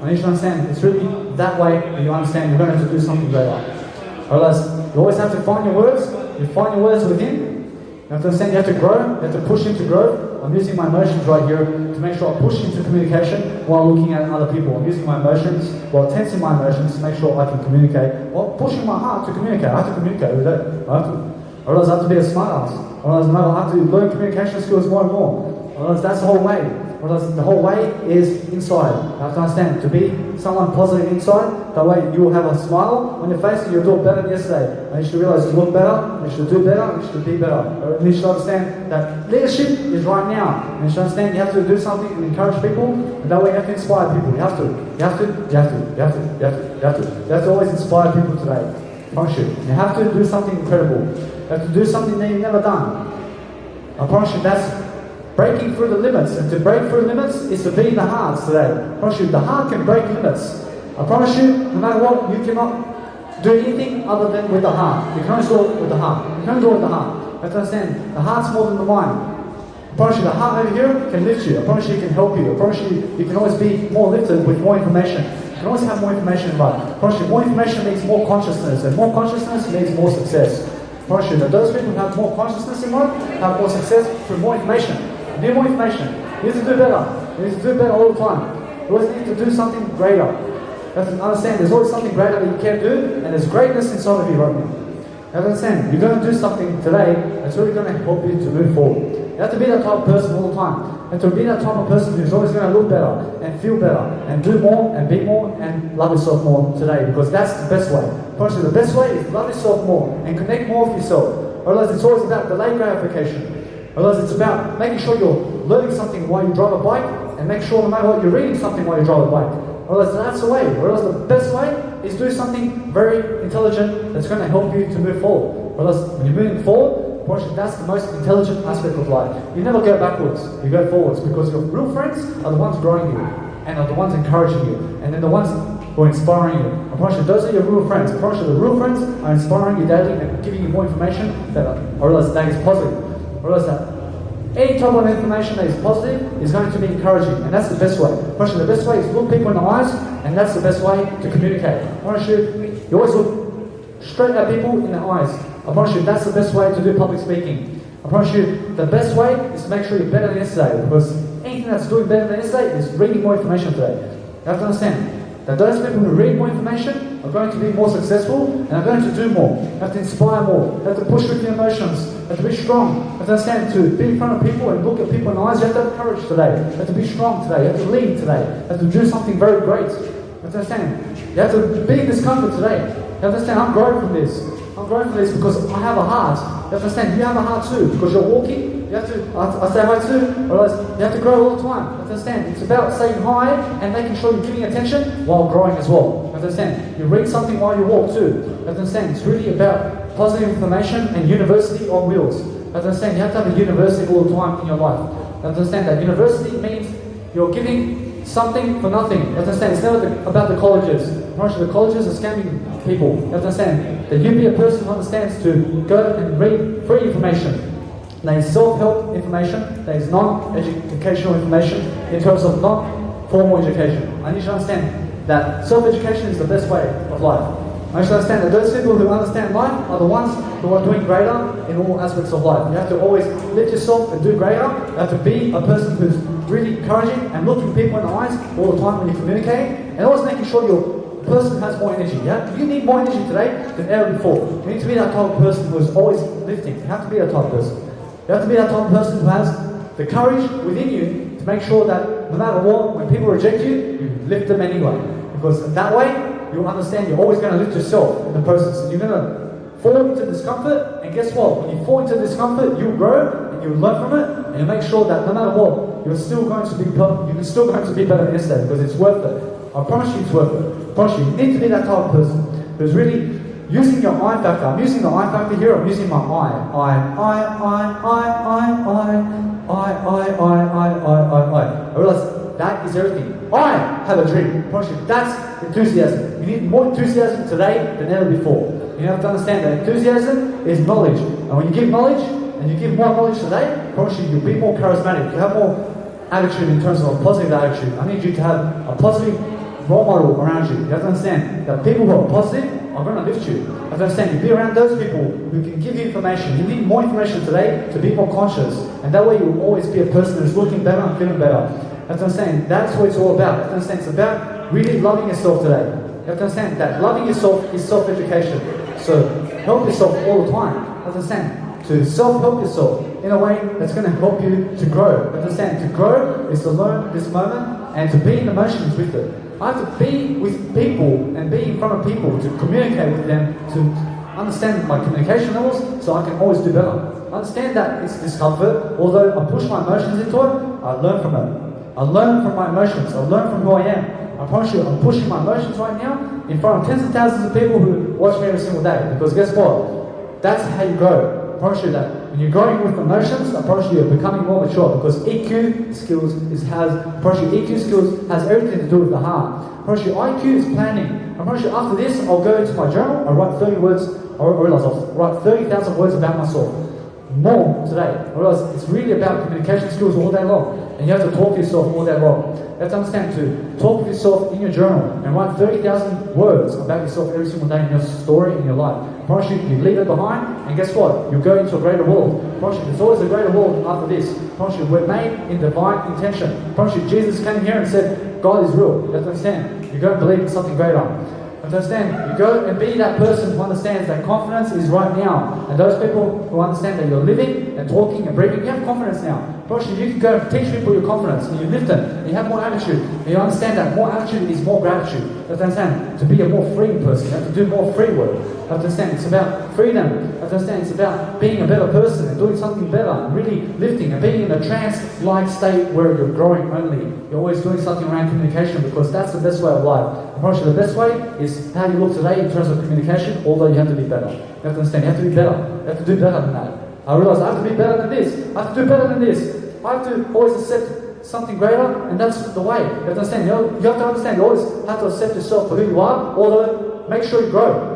I need you to understand it's really that way that you understand you're going to have to do something greater. I realize you always have to find your words. You find your words within. You have to understand you have to grow. You have to push into growth. I'm using my emotions right here to make sure I push into communication while looking at other people. I'm using my emotions while tensing my emotions to make sure I can communicate while pushing my heart to communicate. I have to communicate with it. I have to. Otherwise I have to be a smart ass. Otherwise no, I have to learn communication skills more and more. Otherwise that's the whole way. Otherwise the whole way is inside. You have to understand, to be someone positive inside, that way you will have a smile on your face and you'll do better than yesterday. And you should realize you look better, you should do better, you should be better. You should understand that leadership is right now. And you should understand you have to do something and encourage people, and that way you have to inspire people. You have to. You have to. You have to. You have to. You have to. You have to. You have to always inspire people today. I promise you. You have to do something incredible. You have to do something that you've never done. I promise you that's breaking through the limits. And to break through limits is to be in the hearts today. I promise you, the heart can break limits. I promise you, no matter what, you cannot do anything other than with the heart. You can only do it with the heart. You can only do it with the heart. You have to understand, the heart's more than the mind. I promise you, the heart over here can lift you. I promise you, it can help you. I promise you, you can always be more lifted with more information. You can always have more information in life. I promise you, more information means more consciousness, and more consciousness means more success. I promise you that those people who have more consciousness in life have more success through more information. You need more information. You need to do better. You need to do better all the time. You always need to do something greater. You have to understand there's always something greater that you can do, and there's greatness inside of you right now. You have to understand, you're going to do something today that's really going to help you to move forward. You have to be that type of person all the time. You have to be that type of person who's always going to look better, and feel better, and do more, and be more, and love yourself more today, because that's the best way. Honestly, the best way is love yourself more, and connect more with yourself. Otherwise, it's always about delayed gratification. Otherwise, it's about making sure you're learning something while you drive a bike, and make sure no matter what, you're reading something while you drive a bike. Otherwise, that's the way. Otherwise, the best way is do something very intelligent that's going to help you to move forward. Otherwise, when you're moving forward, that's the most intelligent aspect of life. You never go backwards, you go forwards, because your real friends are the ones growing you, and are the ones encouraging you, and then the ones who are inspiring you. I promise you, those are your real friends. I promise you, the real friends are inspiring you daily and giving you more information that is positive. Realize that any type of information that is positive is going to be encouraging, and that's the best way. Actually, the best way is to look people in the eyes, and that's the best way to communicate. I promise you, you always look straight at people in the eyes. I promise you, that's the best way to do public speaking. I promise you, the best way is to make sure you're better than yesterday, because anything that's doing better than yesterday is reading more information today. You have to understand that those people who read more information are going to be more successful and are going to do more. You have to inspire more. You have to push with your emotions. You have to be strong. You have to understand, to be in front of people and look at people in the eyes. You have to have courage today. You have to be strong today. You have to lead today. You have to do something very great. You have to understand. You have to be in discomfort today. You have to understand, I'm growing from this. I'm growing from this because I have a heart. You have to understand, you have a heart too, because you're walking. You have to, I say hi too, otherwise you have to grow all the time. You have to understand, it's about saying hi and making sure you're giving attention while growing as well. You have to understand, you read something while you walk too. You have to understand, it's really about positive information and university on wheels. You have to understand, you have to have a university all the time in your life. You have to understand that university means you're giving something for nothing. You have to understand, it's never about the colleges. Most of the colleges are scamming people. You have to understand that you be a person who understands to go and read free information. There is self-help information, there is non-educational information in terms of non-formal education. I need you to understand that self-education is the best way of life. I need you to understand that those people who understand life are the ones who are doing greater in all aspects of life. You have to always lift yourself and do greater. You have to be a person who's really encouraging and looking people in the eyes all the time when you communicate, and always making sure you're a person who has more energy. Yeah? You need more energy today than ever before. You need to be that type of person who is always lifting. You have to be that type of person. You have to be that type of person who has the courage within you to make sure that no matter what, when people reject you, you lift them anyway. Because that way, you'll understand you're always going to lift yourself in the process. And you're going to fall into discomfort, and guess what? When you fall into discomfort, you'll grow, and you'll learn from it, and you'll make sure that no matter what, you're still going to be better than yesterday, because it's worth it. I promise you it's worth it. I promise you need to be that type of person who's really using your I factor. I'm using the I factor here, I'm using my I realize that is everything. I have a dream. I promise you, that's enthusiasm. You need more enthusiasm today than ever before. You have to understand that enthusiasm is knowledge. And when you give knowledge, and you give more knowledge today, I promise you, you'll be more charismatic. You'll have more attitude in terms of a positive attitude. I need you to have a positive role model around you. You have to understand that people who are positive are going to lift you. You have to understand you be around those people who can give you information. You need more information today to be more conscious. And that way you will always be a person who's looking better and feeling better. You have to understand that's what it's all about. You have to understand it's about really loving yourself today. You have to understand that loving yourself is self-education. So help yourself all the time. You have to understand to self-help yourself in a way that's going to help you to grow. You have to understand to grow is to learn this moment and to be in emotions with it. I have to be with people and be in front of people to communicate with them, to understand my communication levels so I can always do better. I understand that it's discomfort, although I push my emotions into it, I learn from it. I learn from my emotions, I learn from who I am. I promise you, I'm pushing my emotions right now in front of tens of thousands of people who watch me every single day. Because guess what? That's how you grow. I promise you that when you're growing with emotions, I promise you you're becoming more mature because EQ skills I promise you EQ skills has everything to do with the heart. I promise you IQ is planning. I promise you after this, I'll go into my journal, I'll write 30 words, I realize I'll write 30,000 words about myself. More today. I realize it's really about communication skills all day long. And you have to talk to yourself all day long. You have to understand to talk with yourself in your journal and write 30,000 words about yourself every single day in your story, in your life. I promise you, you leave it behind, and guess what? You go into a greater world. I promise you, there's always a greater world after this. I promise you, we're made in divine intention. I promise you, Jesus came here and said, God is real. You have to understand. You go and believe in something greater. You understand? You go and be that person who understands that confidence is right now. And those people who understand that you're living and talking and breathing, you have confidence now. Probably you can go and teach people your confidence and you lift them and you have more attitude. And you understand that more attitude is more gratitude. You have to understand to be a more free person. You have to do more free work. You have to understand it's about freedom. You have to understand it's about being a better person and doing something better and really lifting and being in a trance-like state where you're growing only. You're always doing something around communication because that's the best way of life. I promise you the best way is how you look today in terms of communication, although you have to be better. You have to understand you have to be better. You have to do better than that. I realize I have to be better than this. I have to do better than this. I have to always accept something greater, and that's the way. You have to understand. You have to understand. You always have to accept yourself for who you are, although make sure you grow.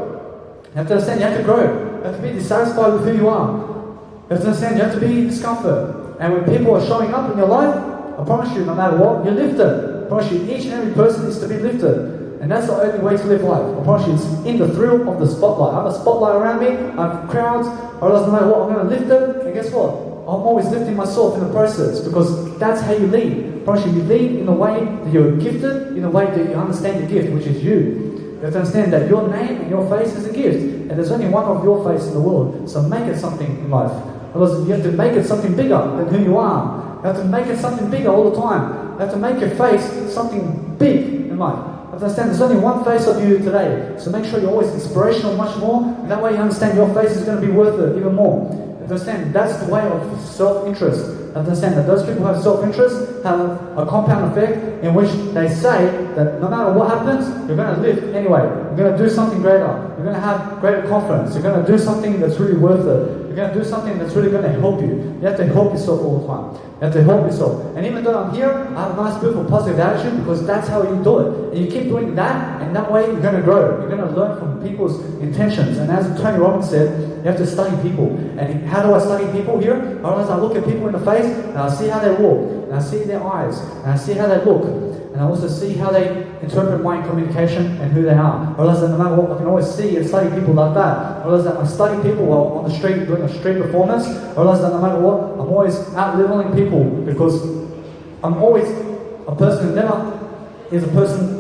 You have to understand. You have to grow. You have to be dissatisfied with who you are. You have to understand. You have to be in discomfort. And when people are showing up in your life, I promise you, no matter what, you're lifted. I promise you, each and every person is to be lifted. And that's the only way to live life. I promise you, it's in the thrill of the spotlight. I have a spotlight around me, I have crowds, I realize no matter what, I'm going to lift them, and guess what? I'm always lifting myself in the process because that's how you lead. I promise you lead in a way that you're gifted, in a way that you understand your gift, which is you. You have to understand that your name and your face is a gift, and there's only one of your face in the world, so make it something in life. Otherwise, you have to make it something bigger than who you are. You have to make it something bigger all the time. You have to make your face something big in life. You have to understand there's only one face of you today, so make sure you're always inspirational much more, and that way you understand your face is going to be worth it even more. Understand that's the way of self-interest. Understand that those people who have self-interest have a compound effect in which they say that no matter what happens, you're going to live anyway. You're going to do something greater. You're going to have greater confidence. You're going to do something that's really worth it. You're going to do something that's really going to help you. You have to help yourself all the time. You have to help yourself. And even though I'm here, I have a nice, beautiful, positive attitude because that's how you do it. And you keep doing that, and that way you're going to grow. You're going to learn from people's intentions. And as Tony Robbins said, you have to study people. And how do I study people here? I look at people in the face, and I see how they walk, and I see their eyes, and I see how they look, and I also see how they interpret my communication and who they are. I realize that no matter what, I can always see and study people like that. I realize that I study people while on the street doing a street performance. I realize that no matter what, I'm always out-leveling people because I'm always a person who never is a person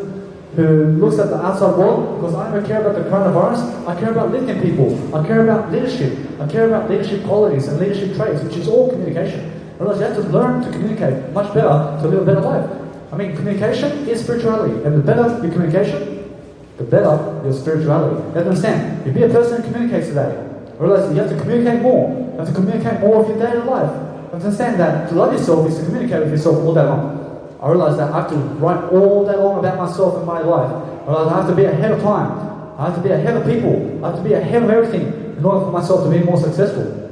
who looks at the outside world because I never care about the coronavirus. I care about lifting people. I care about leadership. I care about leadership qualities and leadership traits, which is all communication. Otherwise, you have to learn to communicate much better to live a better life. I mean, communication is spirituality, and the better your communication, the better your spirituality. You have to understand, you be a person who communicates today. Realize you have to communicate more. You have to communicate more of your daily life. You have to understand that to love yourself is to communicate with yourself all day long. I realize that I have to write all day long about myself and my life. I realize I have to be ahead of time. I have to be ahead of people. I have to be ahead of everything in order for myself to be more successful.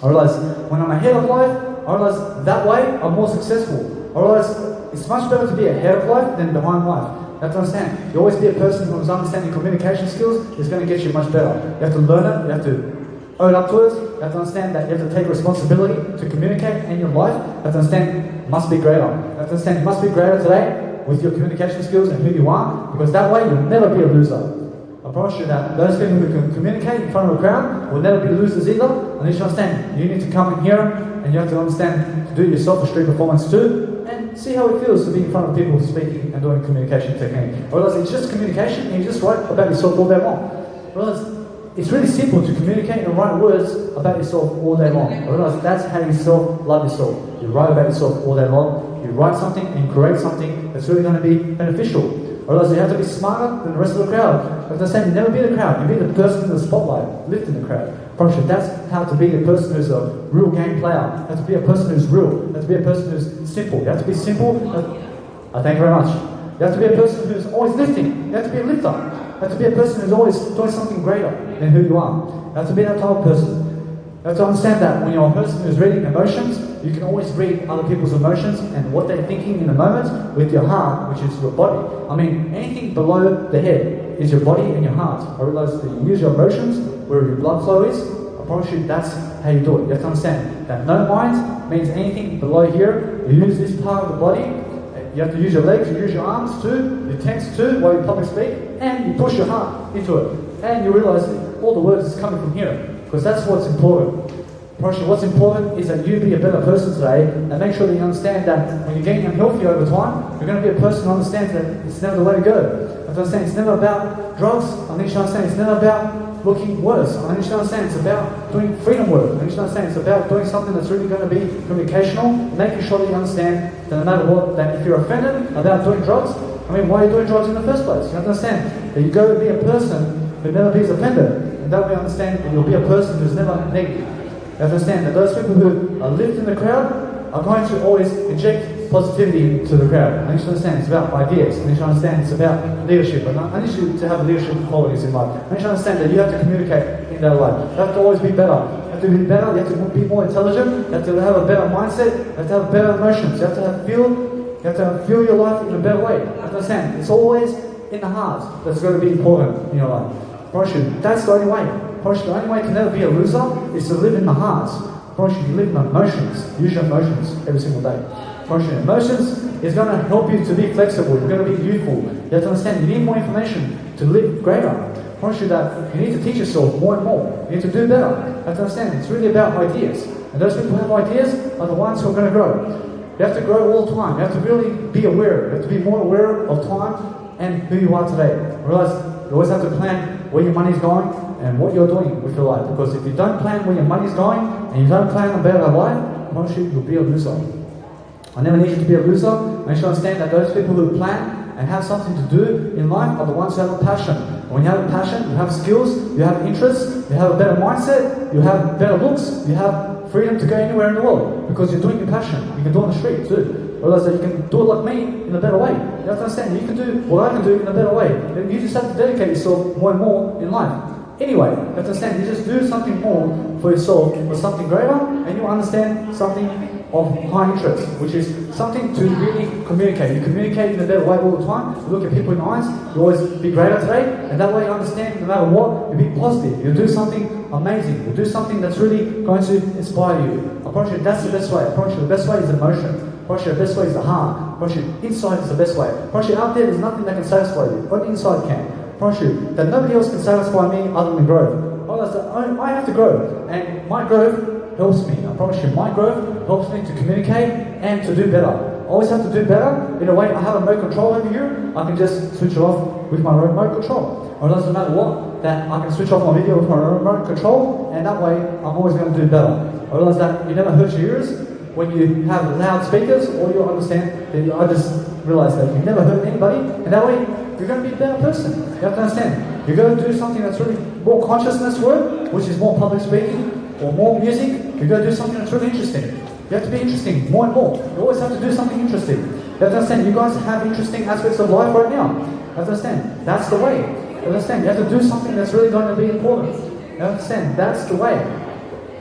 I realize when I'm ahead of life, I realize that way I'm more successful. I realize it's much better to be ahead of life than behind life. You have to understand, you always be a person who's understanding communication skills is going to get you much better. You have to learn it, you have to own up to it, you have to understand that you have to take responsibility to communicate in your life. You have to understand it must be greater. You have to understand it must be greater today with your communication skills and who you are, because that way you'll never be a loser. I promise you that those people who can communicate in front of a crowd will never be losers either. And you should understand, you need to come in here and you have to understand to do yourself a street performance too, and see how it feels to be in front of people speaking and doing communication technique. Whereas it's just communication and you just write about yourself all day long. Whereas it's really simple to communicate and write words about yourself all day long. I realize that's how you love yourself. You write about yourself all day long. You write something and create something that's really going to be beneficial. I realize you have to be smarter than the rest of the crowd. As I said, you never be the crowd. You be the person in the spotlight, lifting the crowd. Promise you, that's how to be a person who's a real game player. You have to be a person who's real. You have to be a person who's simple. You have to be simple. Thank you very much. You have to be a person who's always lifting. You have to be a lifter. You have to be a person who's always doing something greater than who you are. You have to be that type of person. You have to understand that when you're a person who's reading emotions, you can always read other people's emotions and what they're thinking in the moment with your heart, which is your body. I mean, anything below the head is your body and your heart. I realize that you use your emotions where your blood flow is. I promise you that's how you do it. You have to understand that no mind means anything below here. You use this part of the body. You have to use your legs, you use your arms too, you tense too while you public speak, and you push your heart into it. And you realize that all the words is coming from here, because that's what's important. What's important is that you be a better person today, and make sure that you understand that when you're getting unhealthy over time, you're going to be a person who understands that it's never the way to go. You have to understand it's never about drugs. I need you to understand it's never about looking worse. I need you to understand it's about doing freedom work. I need you to understand it's about doing something that's really going to be communicational, making sure that you understand that no matter what, that if you're offended about doing drugs, I mean, why are you doing drugs in the first place? You have to understand that you go to be a person who never be offended, and that way you understand that you'll be a person who's never negative. You have to understand that those people who are lifting the crowd are going to always inject positivity into the crowd. I need you to understand it's about ideas. I need you to understand it's about leadership. And I need you to have leadership qualities in life. I need you to understand that you have to communicate in that life. You have to always be better. You have to be better. You have to be more intelligent. You have to have a better mindset. You have to have better emotions. You have to feel your life in a better way. You have to understand it's always in the heart that's going to be important in your life. I promise you, that's the only way. I promise you, the only way to never be a loser is to live in the heart. I promise you, live in emotions. Use your emotions every single day. I promise you, emotions is going to help you to be flexible. You're going to be youthful. You have to understand you need more information to live greater. I promise you that you need to teach yourself more and more. You need to do better. You have to understand it's really about ideas. And those people who have ideas are the ones who are going to grow. You have to grow all the time. You have to really be aware. You have to be more aware of time and who you are today. Realize you always have to plan where your money's going and what you're doing with your life. Because if you don't plan where your money's going and you don't plan a better life, I promise you, you'll be a loser. I never need you to be a loser. I should understand that those people who plan and have something to do in life are the ones who have a passion. And when you have a passion, you have skills, you have interests, you have a better mindset, you have better looks, you have freedom to go anywhere in the world because you're doing your passion. You can do it on the street too. Realize that you can do it like me in a better way. You have to understand you can do what I can do in a better way. You just have to dedicate yourself more and more in life. Anyway, you have to understand you just do something more for yourself or something greater, and you understand something of high interest, which is something to really communicate. You communicate in a better way all the time. You look at people in the eyes, you always be greater today, and that way you understand no matter what, you be positive. You do something amazing. You do something that's really going to inspire you. I promise you that's the best way. I promise you the best way is emotion. I promise you the best way is the heart. I promise you inside is the best way. I promise you out there there's nothing that can satisfy you. Only inside can. I promise you that nobody else can satisfy me other than growth. I have to grow, and my growth helps me. I promise you, my growth helps me to communicate and to do better. I always have to do better. In a way, I have a remote control over here. I can just switch it off with my remote control. Or it doesn't matter what, that I can switch off my video with my remote control, and that way, I'm always going to do better. I realize that you never hurt your ears when you have loud speakers, or you'll understand that I just realized that you never hurt anybody, and that way, you're going to be a better person. You have to understand. You're going to do something that's really more consciousness work, which is more public speaking, or more music. You're going to do something that's really interesting. You have to be interesting more and more. You always have to do something interesting. You have to understand, you guys have interesting aspects of life right now. You have to understand, that's the way. You understand, you have to do something that's really going to be important. You understand, that's the way.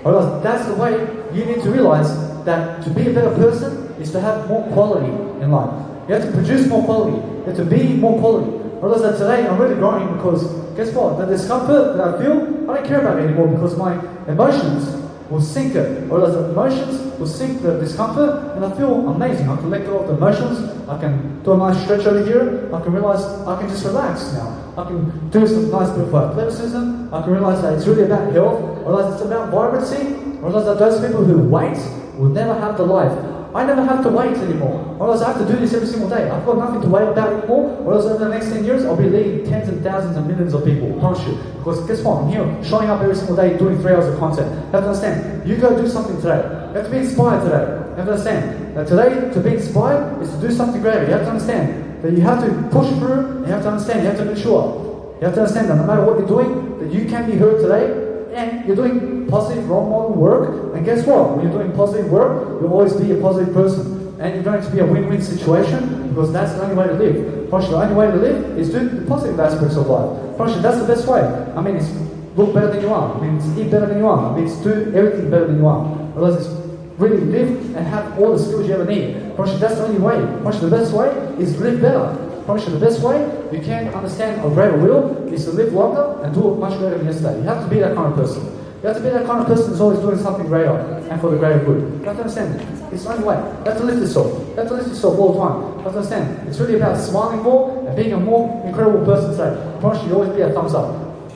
Or that's the way you need to realize that to be a better person is to have more quality in life. You have to produce more quality. You have to be more quality. I realize that today I'm really growing because, guess what? The discomfort that I feel, I don't care about it anymore because my emotions will sink it. Whereas the emotions will sink the discomfort, and I feel amazing. I can let go of the emotions. I can do a nice stretch over here. I can realize I can just relax now. I can do some nice bit of athleticism. I can realize that it's really about health. I realize it's about vibrancy. I realize that those people who wait will never have the life. I never have to wait anymore. Or else I have to do this every single day. I've got nothing to wait about anymore. Or else over the next 10 years, I'll be leading tens and thousands and millions of people. I promise you. Because guess what? I'm here showing up every single day doing 3 hours of content. You have to understand. You go do something today. You have to be inspired today. You have to understand that today, to be inspired, is to do something greater. You have to understand that you have to push through. You have to understand. You have to make sure. You have to understand that no matter what you're doing, that you can be heard today. And you're doing positive role model work, and guess what? When you're doing positive work, you'll always be a positive person. And you're going to be a win-win situation, because that's the only way to live. Probably the only way to live is do the positive aspects of life. Probably that's the best way. I mean, it's look better than you are. I mean, it's eat better than you are. I mean, it's do everything better than you are. Otherwise, it's really live and have all the skills you ever need. Probably that's the only way. Probably the best way is live better. Probably the best way you can understand a greater will is to live longer and do it much better than yesterday. You have to be that kind of person. You have to be that kind of person who's always doing something greater and for the greater good. You have to understand it's the only way. You have to lift yourself. You have to lift yourself all the time. You have to understand it's really about smiling more and being a more incredible person today. I promise you always be a thumbs up.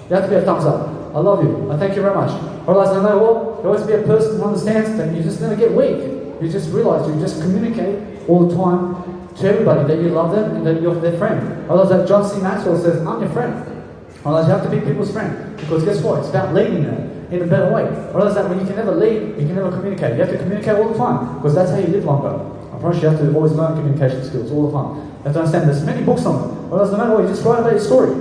You have to be a thumbs up. I love you. I thank you very much. Otherwise, I know what? You always be a person who understands that you just never get weak. You just realize you just communicate all the time to everybody that you love them and that you're their friend. Otherwise, that John C. Maxwell says, I'm your friend. Otherwise, you have to be people's friend. Because guess what? It's about leading them in a better way. Otherwise, that when you can never lead, you can never communicate. You have to communicate all the time. Because that's how you live longer. I promise you have to always learn communication skills all the time. You have to understand there's many books on it. Otherwise, no matter what, you just write about your story.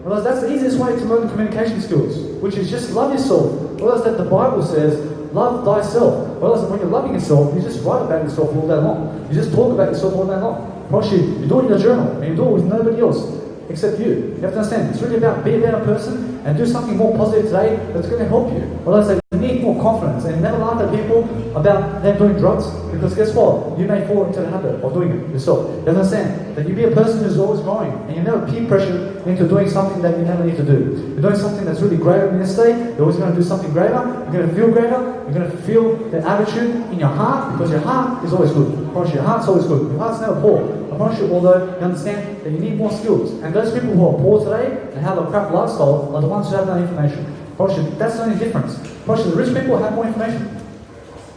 Otherwise, that's the easiest way to learn communication skills. Which is just love yourself. Otherwise, that the Bible says, love thyself. Otherwise, when you're loving yourself, you just write about yourself all day long. You just talk about yourself all day long. Promise you do it in your journal, and you do it with nobody else except you. You have to understand, it's really about being a better person and do something more positive today that's going to help you. Otherwise, you need more confidence, and never laugh at people about them doing drugs, because guess what? You may fall into the habit of doing it yourself. You have to understand that you be a person who's always growing, and you never peer pressure into doing something that you never need to do. You're doing something that's really greater than yesterday. You're always going to do something greater. You're going to feel greater. You're going to feel the attitude in your heart, because your heart is always good. I promise you, your heart's always good. Your heart's never poor. I promise you, although you understand that you need more skills. And those people who are poor today and have a crap lifestyle are the ones who have no information. I promise you, that's the only difference. I promise you, the rich people have more information.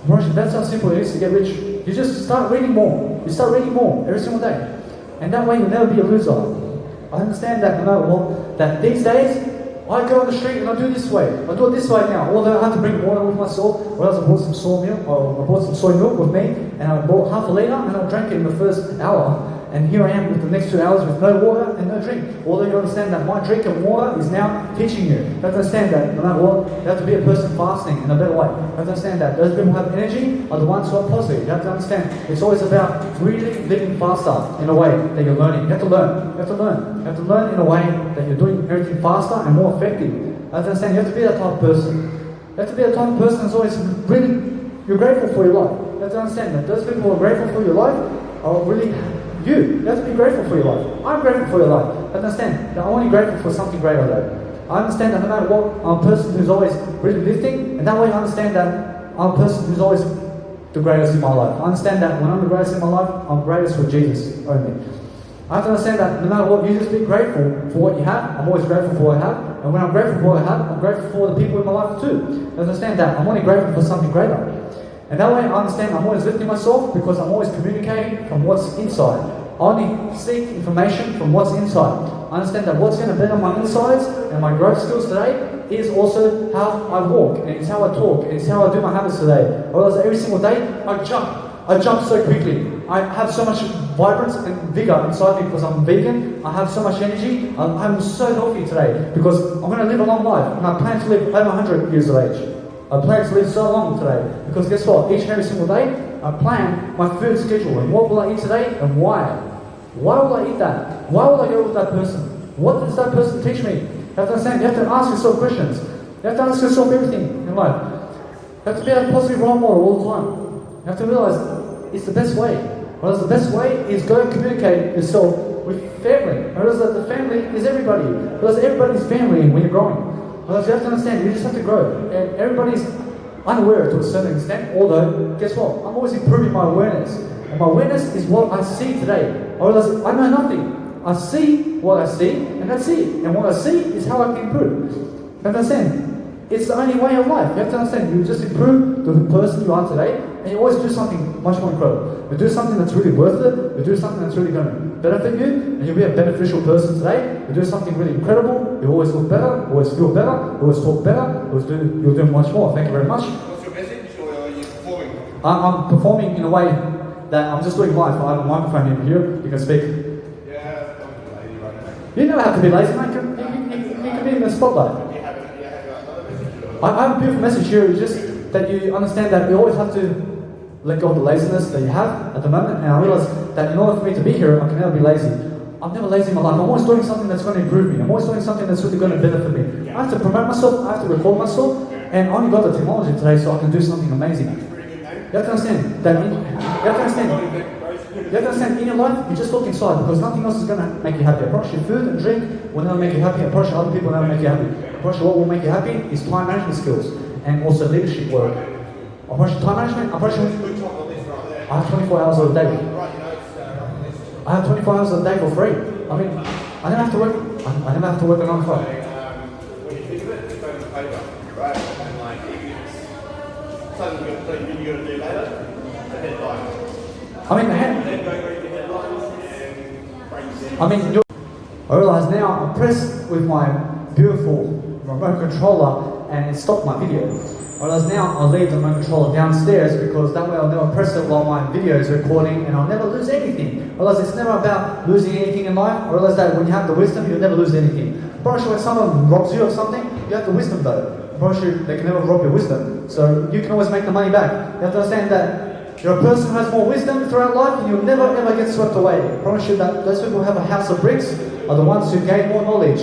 I promise you, that's how simple it is to get rich. You just start reading more. You start reading more every single day. And that way you'll never be a loser. I understand that no matter what, that these days, I go on the street and I do it this way. I do it this way now. Although I have to bring water with myself, or else I bought some soy milk, or I bought some soy milk with me, and I bought half a litre, and I drank it in the first hour. And here I am with the next 2 hours with no water and no drink. Although you understand that my drink of water is now teaching you. You have to understand that no matter what, you have to be a person fasting in a better way. You have to understand that those people who have energy are the ones who are positive. You have to understand it's always about really living faster in a way that you're learning. You have to learn. You have to learn. You have to learn in a way that you're doing everything faster and more effective. You have to understand you have to be that type of person. You have to be the type of person that's always really, you're grateful for your life. You have to understand that those people who are grateful for your life are really you. You have to be grateful for your life. I'm grateful for your life. I understand that I'm only grateful for something greater though. I understand that no matter what, I'm a person who's always really lifting, and that way I understand that I'm a person who's always the greatest in my life. I understand that when I'm the greatest in my life, I'm greatest with Jesus only. I have to understand that no matter what, you just be grateful for what you have. I'm always grateful for what I have. And when I'm grateful for what I have, I'm grateful for the people in my life too. I understand that I'm only grateful for something greater. And that way I understand I'm always lifting myself, because I'm always communicating from what's inside. I only seek information from what's inside. I understand that what's going to better my insides and my growth skills today is also how I walk, and it's how I talk, and it's how I do my habits today. Otherwise, every single day, I jump so quickly. I have so much vibrance and vigor inside me because I'm vegan. I have so much energy. I'm so healthy today because I'm going to live a long life, and I plan to live over 100 years of age. I plan to live so long today because guess what? Each and every single day, I plan my food schedule and what will I eat today and why. Why will I eat that? Why will I go with that person? What does that person teach me? You have to understand, you have to ask yourself questions. You have to ask yourself everything in life. You have to be a positive role model all the time. You have to realize it's the best way. Whereas the best way is go and communicate yourself with family. Whereas the family is everybody. Whereas everybody's family when you're growing. Whereas you have to understand, you just have to grow. And everybody's unaware to a certain extent, although, guess what? I'm always improving my awareness. And my awareness is what I see today. I realize I know nothing. I see what I see, and that's it. And what I see is how I can improve. You understand? It's the only way of life. You have to understand, you just improve the person you are today, and you always do something much more incredible. You do something that's really worth it, you do something that's really going to benefit you, and you'll be a beneficial person today. You do something really incredible, you always look better, always feel better, you always talk better, you'll do much more. Thank you very much. What's your message, or are you performing? I'm performing in a way that I'm just doing live. I have a microphone in here, you can speak. Yeah, I'm lazy right now. You never have to be lazy, mate. You can be in the spotlight. I have a beautiful message here. It's just that you understand that you always have to let go of the laziness that you have at the moment. And I realize that in order for me to be here, I can never be lazy. I'm never lazy in my life. I'm always doing something that's going to improve me. I'm always doing something that's really going to benefit me. I have to promote myself. I have to record myself. And I only got the technology today so I can do something amazing. You have to understand that. You have to understand, in your life, you just look inside because nothing else is going to make you happy. I promise you, food and drink will never make you happy. I promise you, other people will never make you happy. I promise you, what will make you happy is time management skills and also leadership work. I promise you, time management, I promise you, I have 24 hours a day. I have 24 hours a day for free. I mean, I don't have to work, I never have to work a 9 to 5. When you think of it, it's on paper, right? And like, even if it's something you're going to do later, it's a headline. I mean, I realise now I'm pressed with my beautiful remote controller and it stopped my video. I realise now I'll leave the remote controller downstairs because that way I'll never press it while my video is recording and I'll never lose anything. I realise it's never about losing anything in life. I realise that when you have the wisdom, you'll never lose anything. I promise you when someone robs you of something, you have the wisdom though. I promise you they can never rob your wisdom. So you can always make the money back. You have to understand that you're a person who has more wisdom throughout life and you'll never ever get swept away. I promise you that those people who have a house of bricks are the ones who gain more knowledge.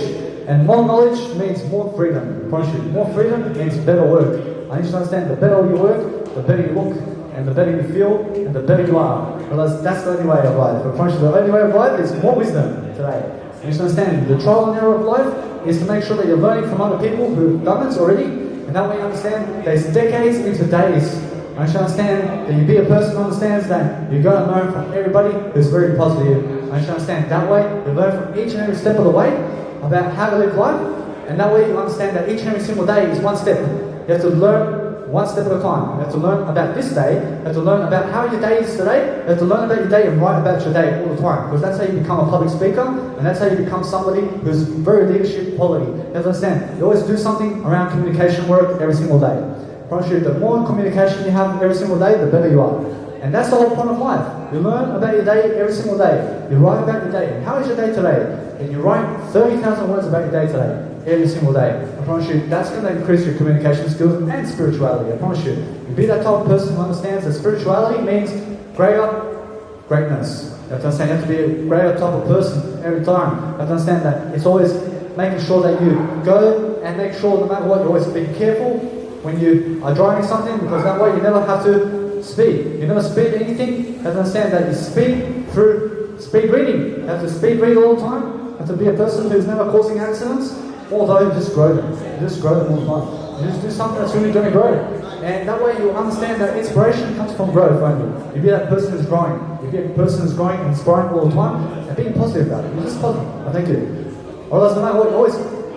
And more knowledge means more freedom. I promise you, more freedom means better work. I need you to understand, the better you work, the better you look, and the better you feel, and the better you are. Because that's the only way of life. I promise you, the only way of life is more wisdom today. You need to understand, the trial and error of life is to make sure that you're learning from other people who've done this already, and that way you understand there's decades into days. I should understand that you be a person who understands that you're going to learn from everybody who's very positive. I should understand that way you learn from each and every step of the way about how to live life, and that way you understand that each and every single day is one step. You have to learn one step at a time. You have to learn about this day, you have to learn about how your day is today, you have to learn about your day and write about your day all the time, because that's how you become a public speaker, and that's how you become somebody who's very leadership quality. You have to understand, you always do something around communication work every single day. I promise you, the more communication you have every single day, the better you are. And that's the whole point of life. You learn about your day every single day. You write about your day. And how is your day today? And you write 30,000 words about your day today, every single day. I promise you, that's going to increase your communication skills and spirituality. I promise you. You be that type of person who understands that spirituality means greatness. You have to understand, you have to be a greater type of person every time. You have to understand that it's always making sure that you go and make sure no matter what, you always be careful when you are driving something, because that way you never have to speed. You never speed anything. You have to understand that you speed through speed reading. You have to speed read all the time. You have to be a person who's never causing accidents, although you just grow them. You just grow them all the time. You just do something that's really going to grow. And that way you understand that inspiration comes from growth only. You be that person who's growing. You be a person who's growing and inspiring all the time and being positive about it. You're just positive. I thank you. Otherwise, no matter what, you're always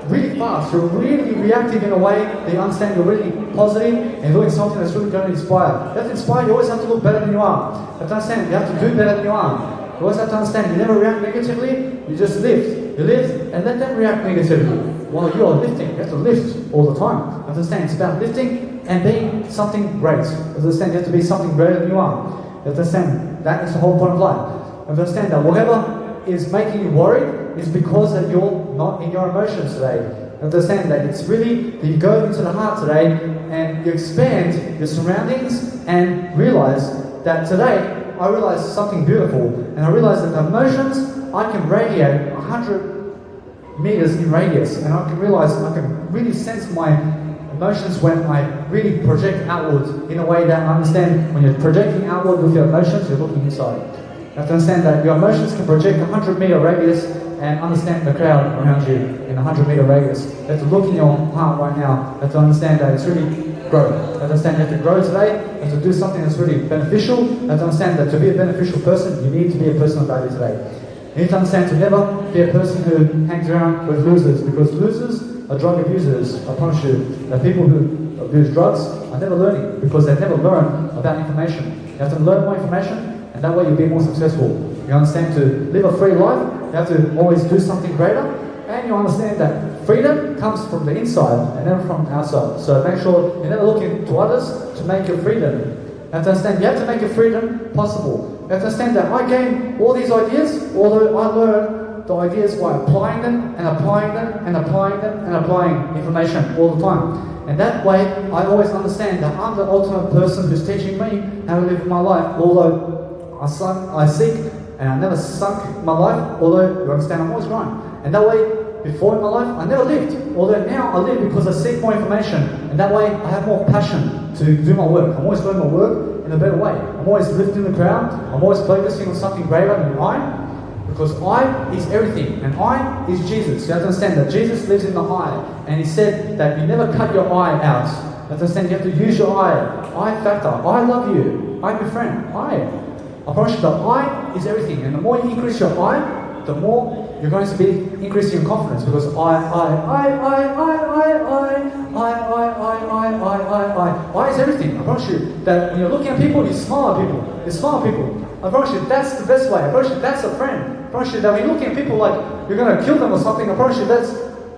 really fast, you're really reactive in a way that you understand you're really positive and doing something that's really going to inspire. You have to inspire, you always have to look better than you are. You have to understand, you have to do better than you are. You always have to understand, you never react negatively, you just lift. You lift and let them react negatively. While you are lifting, you have to lift all the time. You have to understand, it's about lifting and being something great. You have to understand, you have to be something greater than you are. You have to understand, that is the whole point of life. You have to understand that whatever is making you worried is because that you're not in your emotions today. You understand that it's really that you go into the heart today and you expand your surroundings and realize that today I realize something beautiful, and I realize that the emotions I can radiate 100 meters in radius, and I can realize I can really sense my emotions when I really project outwards in a way that I understand when you're projecting outward with your emotions, you're looking inside. You have to understand that your emotions can project 100-meter radius and understand the crowd around you in a 100-meter radius. You have to look in your heart right now. You have to understand that it's really growing. You have understand you have to grow today. You have to do something that's really beneficial. You have to understand that to be a beneficial person, you need to be a person of value today. You need to understand to never be a person who hangs around with losers, because losers are drug abusers. I promise you that people who abuse drugs are never learning, because they never learn about information. You have to learn more information, and that way you'll be more successful. You understand to live a free life, you have to always do something greater, and you understand that freedom comes from the inside and never from outside. So make sure you're never looking to others to make your freedom. You have to understand you have to make your freedom possible. You have to understand that I gain all these ideas, although I learn the ideas by applying them and applying them and applying them and applying information all the time. And that way, I always understand that I'm the ultimate person who's teaching me how to live my life, although I seek and I never sunk my life, although you understand I'm always growing. And that way, before in my life, I never lived, although now I live because I seek more information, and that way I have more passion to do my work. I'm always doing my work in a better way. I'm always lifting the crowd. I'm always focusing on something greater than I, because I is everything, and I is Jesus. You have to understand that Jesus lives in the I, and he said that you never cut your I out. You have to understand you have to use your I factor. I love you. I'm your friend. I promise you that I is everything, and the more you increase your I, the more you're going to be increasing your confidence, because I is everything. I promise you that when you're looking at people, you smile at people. You smile at people. I promise you that's the best way. I promise you that's a friend. I promise you that when you're looking at people like you're going to kill them or something, I promise you that's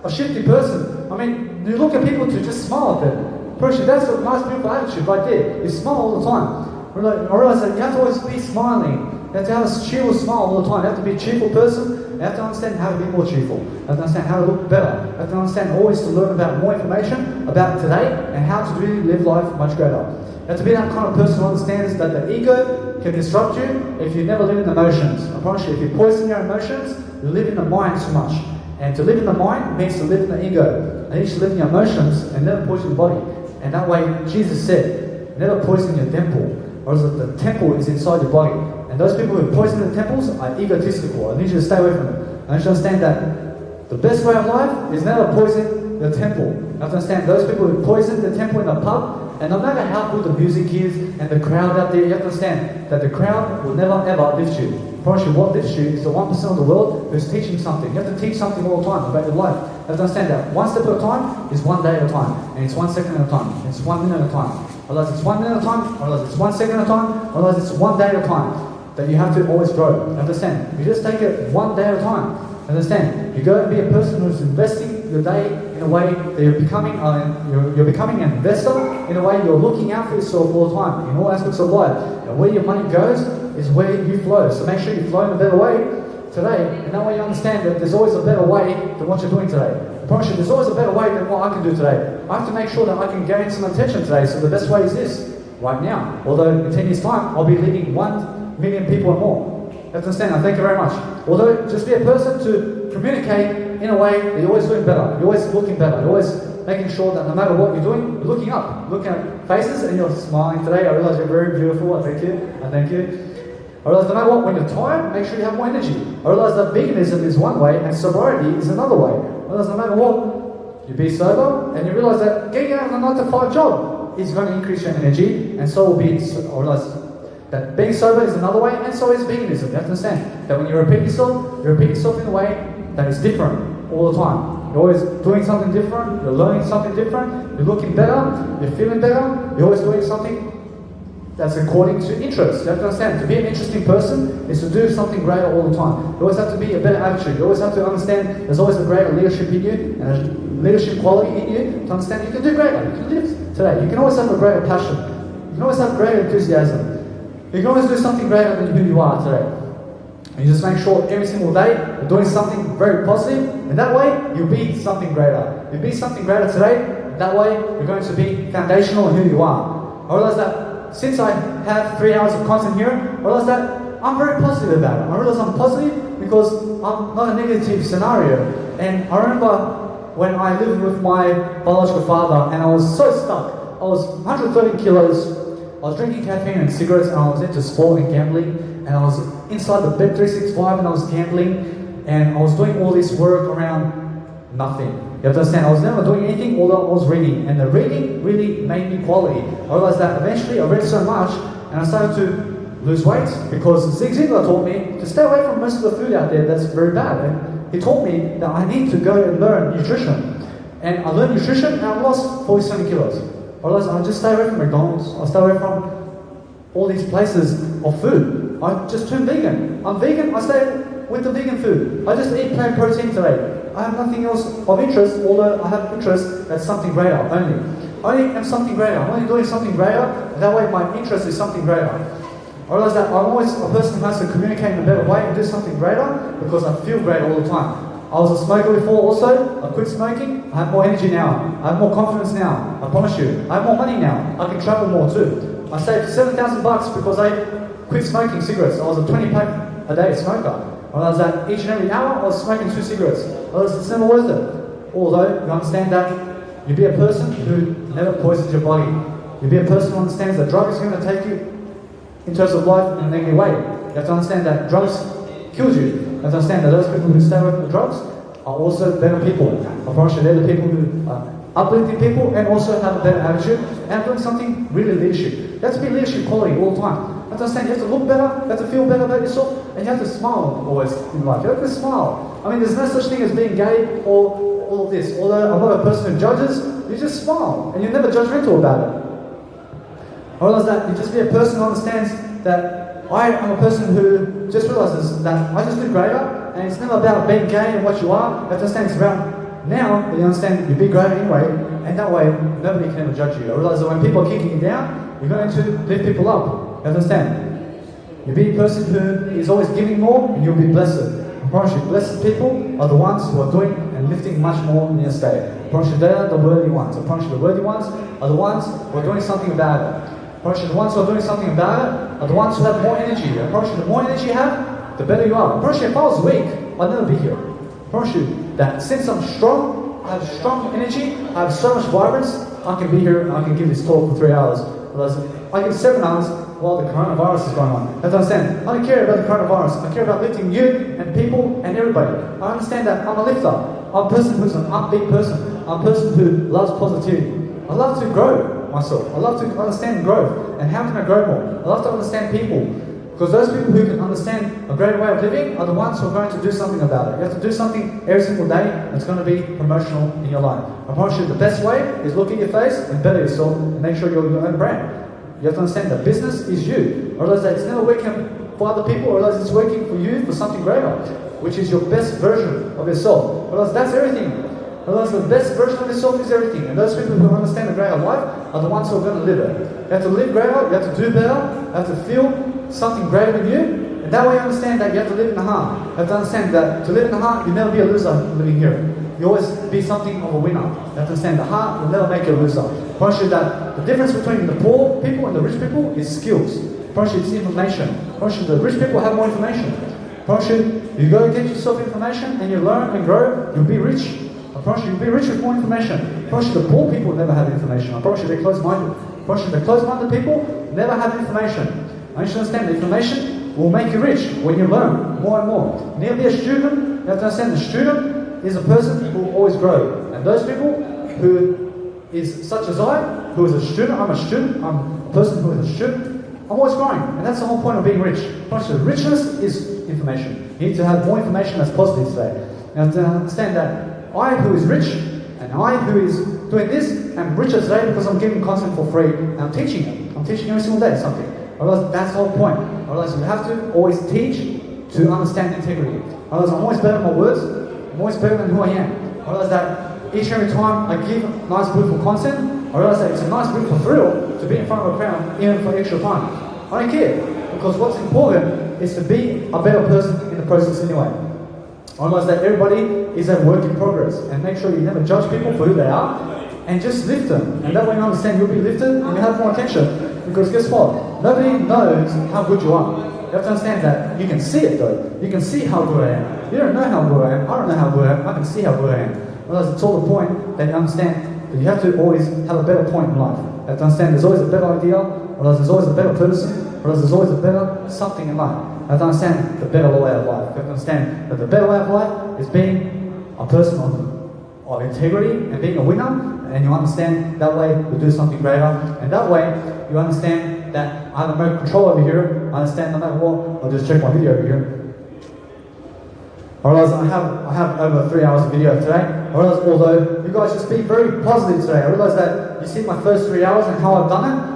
a shifty person. I mean, you look at people to just smile at them. I promise you that's a nice, beautiful attitude right there. You smile all the time. I realize that you have to always be smiling. You have to have a cheerful smile all the time. You have to be a cheerful person. You have to understand how to be more cheerful. You have to understand how to look better. You have to understand always to learn about more information about today and how to really live life much greater. You have to be that kind of person who understands that the ego can disrupt you if you never live in emotions. I promise you, if you poison your emotions, you live in the mind too much. And to live in the mind means to live in the ego. And you should live in your emotions and never poison your body. And that way, Jesus said, never poison your temple, or else the temple is inside your body. And those people who poison the temples are egotistical. I need you to stay away from them. I need you to understand that the best way of life is never poison the temple. You have to understand those people who poison the temple in the pub, and no matter how good the music is and the crowd out there, you have to understand that the crowd will never ever lift you. I promise you, what lifts you is the 1% of the world who's teaching something. You have to teach something all the time about your life. You have to understand that one step at a time is 1 day at a time, and it's 1 second at a time, it's 1 minute at a time. Otherwise it's 1 minute at a time, otherwise it's 1 second at a time, otherwise it's 1 day at a time. That you have to always grow. Understand? You just take it 1 day at a time. Understand? You go and be a person who's investing your day in a way that you're becoming an investor in a way you're looking out for yourself all the time in all aspects of life. And where your money goes is where you flow. So make sure you flow in a better way today, and that way you understand that there's always a better way than what you're doing today. I promise you, there's always a better way than what I can do today. I have to make sure that I can gain some attention today. So the best way is this right now. Although in 10 years' time, I'll be leading 1 million people or more. You have to understand. Thank you very much. Although, just be a person to communicate in a way that you're always doing better. You're always looking better. You're always making sure that no matter what you're doing, you're looking up, looking at faces, and you're smiling today. I realize you're very beautiful. I thank you. I thank you. I realize no matter what, when you're tired, make sure you have more energy. I realize that veganism is one way and sobriety is another way. I realize no matter what, you be sober, and you realize that getting out of a 9 to 5 job is going to increase your energy, and so will be. I realize that being sober is another way, and so is veganism. You have to understand that when you repeat yourself in a way that is different all the time. You're always doing something different, you're learning something different, you're looking better, you're feeling better, you're always doing something that's according to interest. You have to understand, to be an interesting person is to do something greater all the time. You always have to be a better attitude. You always have to understand there's always a greater leadership in you, and a leadership quality in you to understand you can do greater. You can live today. You can always have a greater passion. You can always have greater enthusiasm. You can always do something greater than who you are today. And you just make sure every single day you're doing something very positive, and that way you'll be something greater. You'll be something greater today, and that way you're going to be foundational in who you are. I realize that since I have 3 hours of content here, I realize that I'm very positive about it. I realize I'm positive because I'm not a negative scenario. And I remember when I lived with my biological father, and I was so stuck. I was 130 kilos. I was drinking caffeine and cigarettes, and I was into sport and gambling, and I was inside the bed 365 and I was gambling, and I was doing all this work around nothing. You have to understand, I was never doing anything, although I was reading. And the reading really made me quality. I realized that eventually I read so much, and I started to lose weight because Zig Ziglar taught me to stay away from most of the food out there that's very bad. And he taught me that I need to go and learn nutrition. And I learned nutrition and I lost 47 kilos. I realized I just stay away from McDonald's, I stay away from all these places of food. I just turned vegan. I'm vegan, I stay with the vegan food. I just eat plant protein today. I have nothing else of interest, although I have interest at something greater only. I only am something greater. I'm only doing something greater, and that way my interest is something greater. I realize that I'm always a person who has to communicate in a better way and do something greater because I feel great all the time. I was a smoker before also, I quit smoking, I have more energy now, I have more confidence now, I promise you. I have more money now, I can travel more too. I saved $7,000 because I quit smoking cigarettes. I was a 20-pack a day smoker. I realized that each and every hour I was smoking 2 cigarettes. I realized it's never worth it. Although you understand that you be a person who never poisons your body. You be a person who understands that drug is going to take you in terms of life in a negative way. You have to understand that drugs kills you. You have to understand that those people who stay away from the drugs are also better people. I promise you, they're the people who are uplifting people and also have a better attitude and doing something really leadership. You have to be leadership quality all the time. You have to understand, you have to look better, you have to feel better about yourself, and you have to smile always in life. You have to smile. I mean, there's no such thing as being gay or all of this. Although I'm not a person who judges, you just smile and you're never judgmental about it. I realize that you just be a person who understands that I am a person who just realizes that I just live greater, and it's never about being gay and what you are. You have to understand it's about now that you understand you be greater anyway, and that way nobody can ever judge you. I realize that when people are kicking you down, you're going to lift people up. You understand? You be a person who is always giving more, and you'll be blessed. I promise you, blessed people are the ones who are doing and lifting much more in their state. I promise you, they are the worthy ones. I promise you, the worthy ones are the ones who are doing something about it. I promise you, the ones who are doing something about it are the ones who have more energy. I promise you, the more energy you have, the better you are. I promise you, if I was weak, I'd never be here. I promise you that since I'm strong, I have strong energy, I have so much vibrance, I can be here and I can give this talk for 3 hours. I give 7 hours while the coronavirus is going on. You have to understand, I don't care about the coronavirus. I care about lifting you and people and everybody. I understand that I'm a lifter. I'm a person who's an upbeat person. I'm a person who loves positivity. I love to grow myself. I love to understand growth. And how can I grow more? I love to understand people. Because those people who can understand a great way of living are the ones who are going to do something about it. You have to do something every single day that's going to be promotional in your life. I promise you the best way is look at your face and better yourself and make sure you're your own brand. You have to understand that business is you. I realize that it's never working for other people. I realize it's working for you for something greater, which is your best version of yourself. I realize that's everything. I realize the best version of yourself is everything. And those people who understand the greater life are the ones who are going to live it. You have to live greater, you have to do better, you have to feel something greater than you. And that way you understand that you have to live in the heart. You have to understand that to live in the heart, you'll never be a loser living here. You always be something of a winner. You have to understand the heart will never make you a loser. I promise you that the difference between the poor people and the rich people is skills. I promise you it's information. I promise you the rich people have more information. I promise you go get yourself information and you learn and grow, you'll be rich. I promise you, you'll be rich with more information. I promise you the poor people never have information. I promise you they're closed-minded. I promise you the closed-minded people never have information. I need you to understand that information will make you rich when you learn more and more. Never be a student. You have to understand the student is a person who will always grow. And those people who is such as I, who is a student, I'm a student, I'm a person who is a student, I'm always growing. And that's the whole point of being rich. Richness is information. You need to have more information that's positive today. You have to understand that I, who is rich, and I, who is doing this, am richer today because I'm giving content for free and I'm teaching it. I'm teaching every single day something. Otherwise, that's the whole point. Otherwise, you have to always teach to understand integrity. Otherwise, I'm always better than my words. I'm always better than who I am. I realize that each and every time I give nice, beautiful content, I realize that it's a nice, beautiful thrill to be in front of a crowd, even for extra time. I don't care, because what's important is to be a better person in the process anyway. I realize that everybody is a work in progress, and make sure you never judge people for who they are, and just lift them. And that way you understand you'll be lifted and you have more attention. Because guess what? Nobody knows how good you are. You have to understand that you can see it though. You can see how good I am. You don't know how good I am. I don't know how good I am. I can see how good I am. Otherwise, it's all the point that you understand that you have to always have a better point in life. You have to understand there's always a better idea. Otherwise, there's always a better person. Otherwise, there's always a better something in life. You have to understand the better way of life. You have to understand that the better way of life is being a person of integrity and being a winner, and you understand that way you'll do something greater, and that way you understand that I have no control over here. I understand no matter what, I'll just check my video over here. I realize I have over 3 hours of video today. I realize although you guys just be very positive today, I realize that you see my first 3 hours and how I've done it.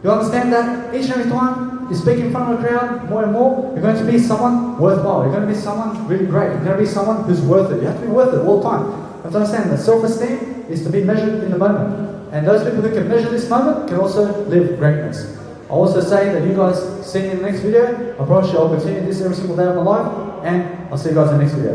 You understand that each and every time you speak in front of a crowd more and more, you're going to be someone worthwhile. You're going to be someone really great. You're going to be someone who's worth it. You have to be worth it all the time. You have to understand that self-esteem is to be measured in the moment. And those people who can measure this moment can also live greatness. I also say that you guys see me in the next video. I promise you I'll continue this every single day of my life, and I'll see you guys in the next video.